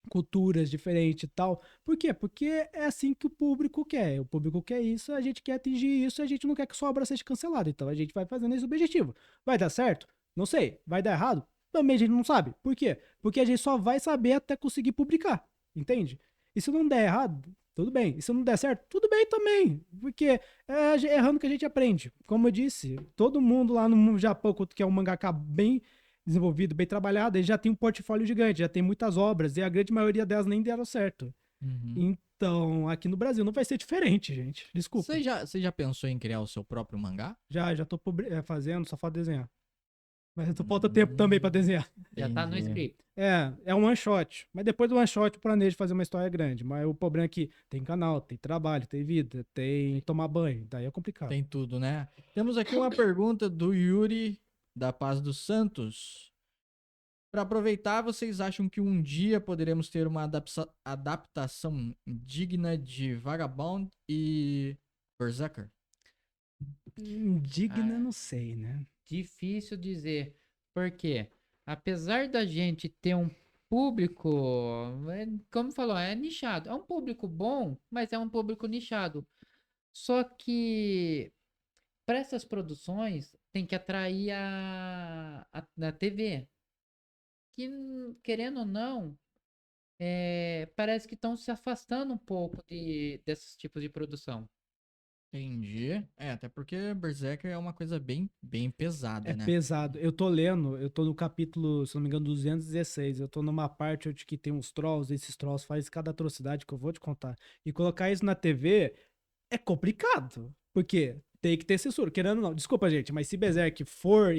culturas diferentes e tal. Por quê? Porque é assim que o público quer. O público quer isso, a gente quer atingir isso, a gente não quer que sua obra seja cancelada. Então a gente vai fazendo esse objetivo. Vai dar certo? Não sei. Vai dar errado? Também a gente não sabe. Por quê? Porque a gente só vai saber até conseguir publicar. Entende? E se não der errado, tudo bem. E se não der certo, tudo bem também. Porque é errando que a gente aprende. Como eu disse, todo mundo lá no Japão, que é um mangaka bem desenvolvido, bem trabalhado, ele já tem um portfólio gigante, já tem muitas obras, e a grande maioria delas nem deram certo. Uhum. Então, aqui no Brasil não vai ser diferente, gente. Desculpa. Você já pensou em criar o seu próprio mangá? Já tô fazendo, só falta desenhar. Mas não falta tempo também pra desenhar. Já tá no Entendi. script. É um one shot. Mas depois do one shot eu planejo fazer uma história grande. Mas o problema é que tem canal, tem trabalho, tem vida, tem tomar banho. Daí é complicado. Tem tudo, né? Temos aqui uma pergunta do Yuri da Paz dos Santos. Para aproveitar, vocês acham que um dia poderemos ter uma adaptação digna de Vagabond e Berserker? Digna, Ah, não sei, né? difícil dizer. Por quê? Apesar da gente ter um público, como falou, é nichado. É um público bom, mas é um público nichado. Só que para essas produções tem que atrair a TV. Que, querendo ou não, parece que estão se afastando um pouco desses tipos de produção. Entendi. Até porque Berserker é uma coisa bem pesada, É né? pesado. Eu tô no capítulo, se não me engano, 216. Eu tô numa parte onde que tem uns trolls, esses trolls fazem cada atrocidade que eu vou te contar. E colocar isso na TV é complicado. Porque tem que ter censura. Querendo ou não, desculpa, gente, mas se Berserk for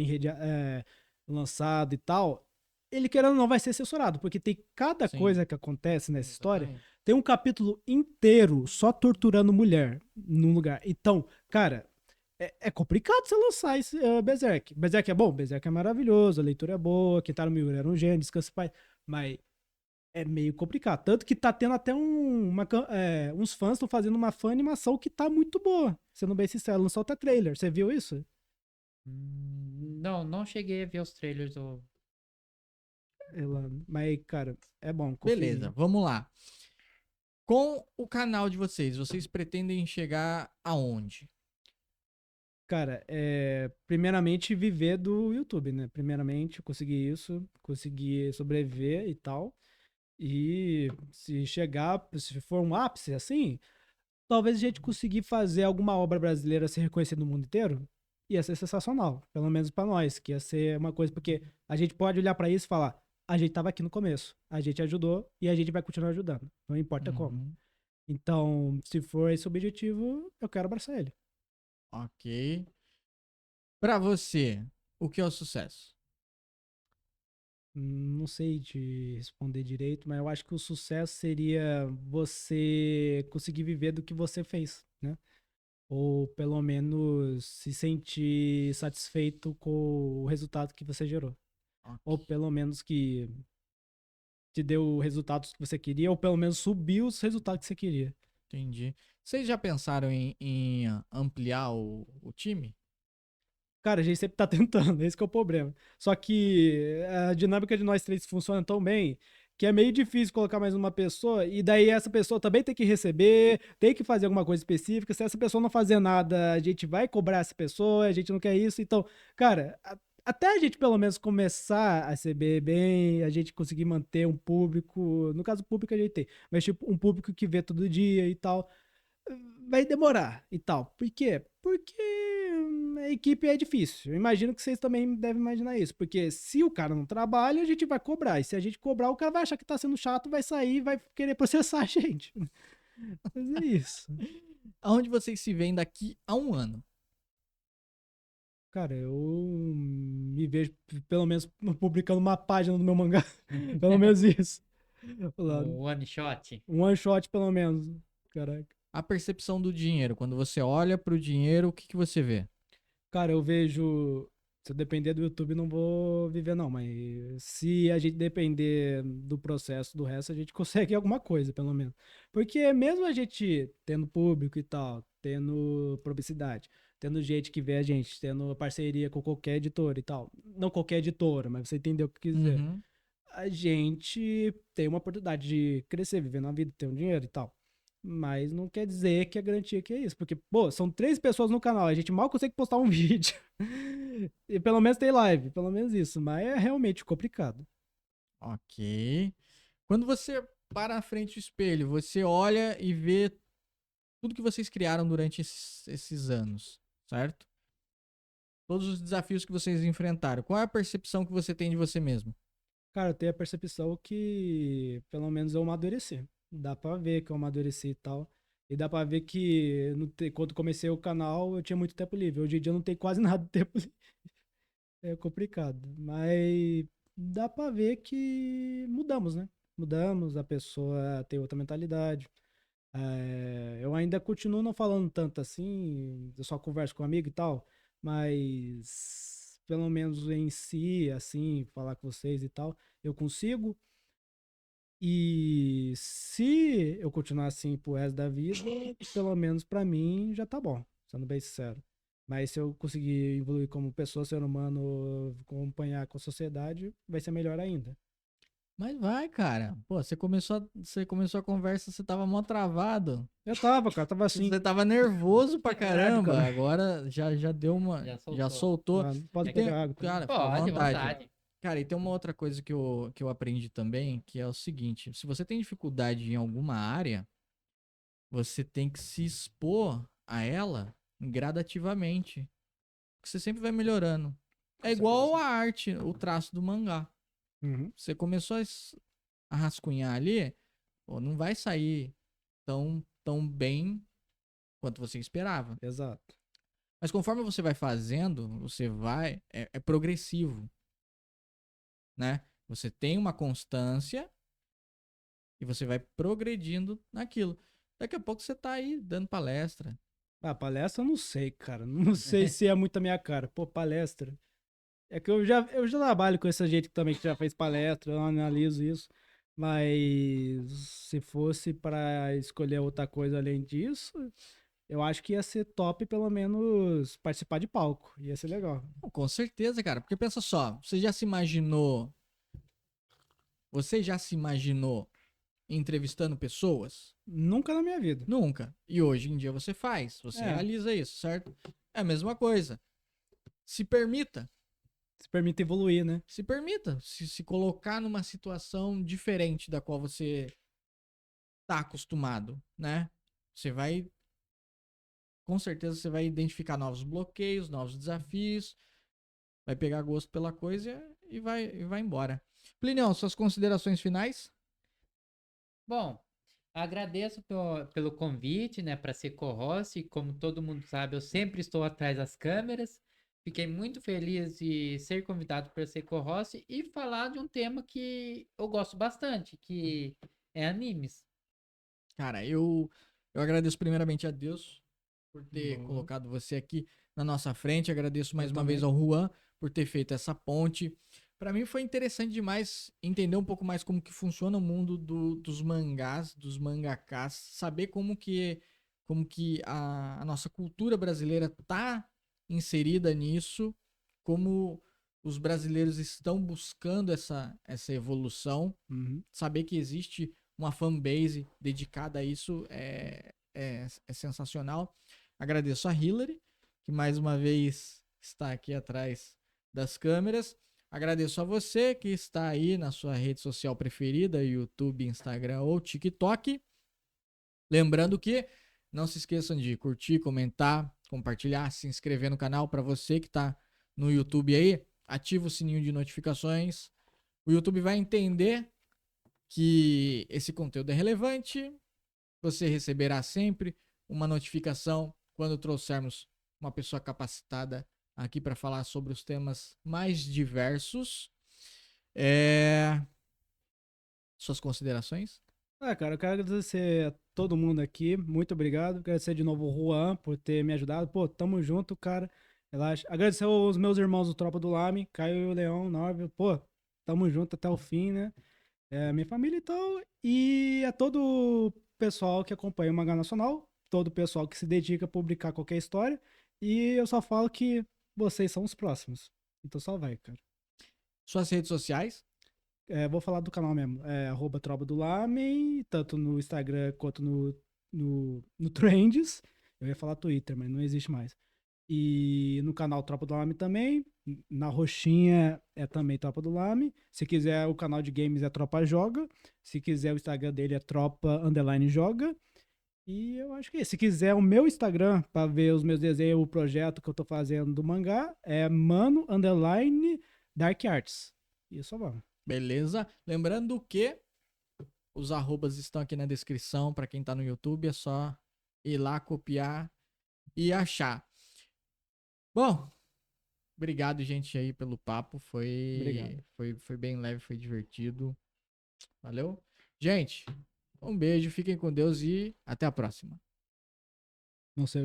lançado e tal, ele querendo ou não vai ser censurado. Porque tem cada Sim, coisa que acontece nessa história. exatamente. Tem um capítulo inteiro só torturando mulher num lugar. Então, cara, é complicado você lançar esse Berserk. Berserk é bom? Berserk é maravilhoso, a leitura é boa, Kentaro Miura era um gênio, descansa em paz. Mas é meio complicado. Tanto que tá tendo até uns fãs estão fazendo uma fã animação que tá muito boa. Sendo bem sincero, lançou até trailer. Você viu isso? Não, não cheguei a ver os trailers do. Mas, cara, é bom, confia em Beleza, mim. vamos lá. Com o canal de vocês pretendem chegar aonde? Cara, primeiramente viver do YouTube, né? Primeiramente conseguir isso, conseguir sobreviver e tal. E se chegar, se for um ápice assim, talvez a gente conseguir fazer alguma obra brasileira ser reconhecida no mundo inteiro, ia ser sensacional, pelo menos pra nós, que ia ser uma coisa, porque a gente pode olhar pra isso e falar, a gente tava aqui no começo, a gente ajudou e a gente vai continuar ajudando, não importa como. Uhum, Então, se for esse o objetivo, eu quero abraçar ele. ok. Pra você, o que é o sucesso? Não sei te responder direito, mas eu acho que o sucesso seria você conseguir viver do que você fez, né? Ou pelo menos se sentir satisfeito com o resultado que você gerou. Ou Ok, pelo menos que te deu os resultados que você queria, ou pelo menos subiu os resultados que você queria. entendi. Vocês já pensaram em ampliar o time? Cara, a gente sempre tá tentando, esse que é o problema. Só que a dinâmica de nós três funciona tão bem que é meio difícil colocar mais uma pessoa, e daí essa pessoa também tem que receber, tem que fazer alguma coisa específica. Se essa pessoa não fazer nada, a gente vai cobrar essa pessoa, a gente não quer isso. Então, cara, até a gente pelo menos começar a receber bem, a gente conseguir manter um público, no caso público a gente tem, mas tipo um público que vê todo dia e tal, vai demorar e tal. Por quê? Porque a equipe é difícil. Eu imagino que vocês também devem imaginar isso. Porque se o cara não trabalha, a gente vai cobrar. E se a gente cobrar, o cara vai achar que tá sendo chato, vai sair e vai querer processar a gente. Mas é isso. Aonde vocês se veem daqui a um ano? Cara, eu me vejo pelo menos publicando uma página do meu mangá. Pelo menos isso. Lá, O one shot. um one shot, pelo menos. Caraca. A percepção do dinheiro. Quando você olha pro dinheiro, o que que você vê? Cara, eu vejo. Se eu depender do YouTube, não vou viver, não. Mas se a gente depender do processo do resto, a gente consegue alguma coisa, pelo menos. Porque mesmo a gente tendo público e tal, tendo publicidade, tendo gente que vê a gente, tendo parceria com qualquer editora e tal. Não qualquer editora, mas você entendeu o que eu quis dizer. Uhum. A gente tem uma oportunidade de crescer, viver na vida, ter um dinheiro e tal. Mas não quer dizer que é garantia que é isso. Porque, pô, são 3 pessoas no canal, a gente mal consegue postar um vídeo. E pelo menos tem live, pelo menos isso. Mas é realmente complicado. Ok. Quando você para na frente do espelho, você olha e vê tudo que vocês criaram durante esses anos, certo? Todos os desafios que vocês enfrentaram. Qual é a percepção que você tem de você mesmo? Cara, eu tenho a percepção que pelo menos eu amadureci. Dá pra ver que eu amadureci e tal. E dá pra ver que quando comecei o canal eu tinha muito tempo livre. Hoje em dia eu não tenho quase nada de tempo livre. É complicado. Mas dá pra ver que mudamos, né? Mudamos, a pessoa tem outra mentalidade. Eu ainda continuo não falando tanto assim, eu só converso com um amigo e tal, mas pelo menos em si, assim, falar com vocês e tal, eu consigo. E se eu continuar assim pro resto da vida, pelo menos pra mim já tá bom, sendo bem sincero. Mas se eu conseguir evoluir como pessoa, ser humano, acompanhar com a sociedade, vai ser melhor ainda. Mas vai, cara. Pô, você começou a conversa, você tava mó travado. Eu tava, cara, tava assim. Você tava nervoso pra Verdade, caramba. cara. Agora já deu uma. Já Já soltou. soltou. Mano, pode E tem, pegar água também. cara, fica à Pode, vontade. vontade. Cara, e tem uma outra coisa que eu aprendi também, que é o seguinte: se você tem dificuldade em alguma área, você tem que se expor a ela gradativamente. Porque você sempre vai melhorando. É Com igual certeza. a arte, o traço do mangá. Uhum. Você começou a rascunhar ali, pô, não vai sair tão bem quanto você esperava. Exato. Mas conforme você vai fazendo, você vai. É progressivo, né? Você tem uma constância e você vai progredindo naquilo. Daqui a pouco você tá aí dando palestra. Ah, palestra eu não sei, cara. Não sei se é muito a minha cara. Pô, palestra. É que eu já trabalho com essa gente também que já fez palestra, eu analiso isso. Mas se fosse para escolher outra coisa além disso, eu acho que ia ser top pelo menos participar de palco. Ia ser legal. Pô, com certeza, cara. Porque pensa só, você já se imaginou. Você já se imaginou entrevistando pessoas? Nunca na minha vida. Nunca. E hoje em dia você faz. Você É, realiza isso, certo? É a mesma coisa. Se permita. se permite evoluir, né? Se permita. Se colocar numa situação diferente da qual você tá acostumado, né? Você vai. Com certeza você vai identificar novos bloqueios, novos desafios. Vai pegar gosto pela coisa e vai embora. Plinião, suas considerações finais? Bom, agradeço pelo convite, né, para ser co-host. E como todo mundo sabe, eu sempre estou atrás das câmeras. Fiquei muito feliz de ser convidado para ser co-host e falar de um tema que eu gosto bastante, que é animes. Cara, eu agradeço primeiramente a Deus por ter Boa. colocado você aqui na nossa frente. Agradeço Eu mais uma vez também. ao Juan por ter feito essa ponte. Pra mim foi interessante demais entender um pouco mais como que funciona o mundo dos mangás, dos mangakás, saber como que a nossa cultura brasileira tá inserida nisso, como os brasileiros estão buscando essa evolução, Uhum. saber que existe uma fanbase dedicada a isso é sensacional. Agradeço a Hillary, que mais uma vez está aqui atrás das câmeras. Agradeço a você que está aí na sua rede social preferida, YouTube, Instagram ou TikTok. Lembrando que não se esqueçam de curtir, comentar, compartilhar, se inscrever no canal. Para você que está no YouTube aí, ativa o sininho de notificações. O YouTube vai entender que esse conteúdo é relevante. Você receberá sempre uma notificação quando trouxermos uma pessoa capacitada aqui para falar sobre os temas mais diversos. Suas considerações? Ah, cara, eu quero agradecer a todo mundo aqui. Muito obrigado. Agradecer de novo o Juan por ter me ajudado. Pô, tamo junto, cara. Relaxa. Agradecer aos meus irmãos do Tropa do Lame, Caio e o Leão, Norvio. Pô, tamo junto até o fim, né? É, minha família então. E a todo o pessoal que acompanha o Mangá Nacional, todo o pessoal que se dedica a publicar qualquer história. E eu só falo que vocês são os próximos. Então só vai, cara. Suas redes sociais? É, vou falar do canal mesmo. É arroba Tropa do Lamen, tanto no Instagram quanto no Trends. Eu ia falar Twitter, mas não existe mais. E no canal Tropa do Lame também. Na roxinha é também Tropa do Lame. Se quiser o canal de games é Tropa Joga. Se quiser o Instagram dele é Tropa Underline Joga. E eu acho que é isso. Se quiser o meu Instagram para ver os meus desenhos, o projeto que eu tô fazendo do mangá, é Mano Underline Dark Arts. Isso, vamos. Beleza? Lembrando que os arrobas estão aqui na descrição para quem tá no YouTube, é só ir lá copiar e achar. Bom, obrigado, gente, aí pelo papo. Obrigado. Foi bem leve, foi divertido. Valeu? Gente, um beijo, fiquem com Deus e até a próxima. Não sei,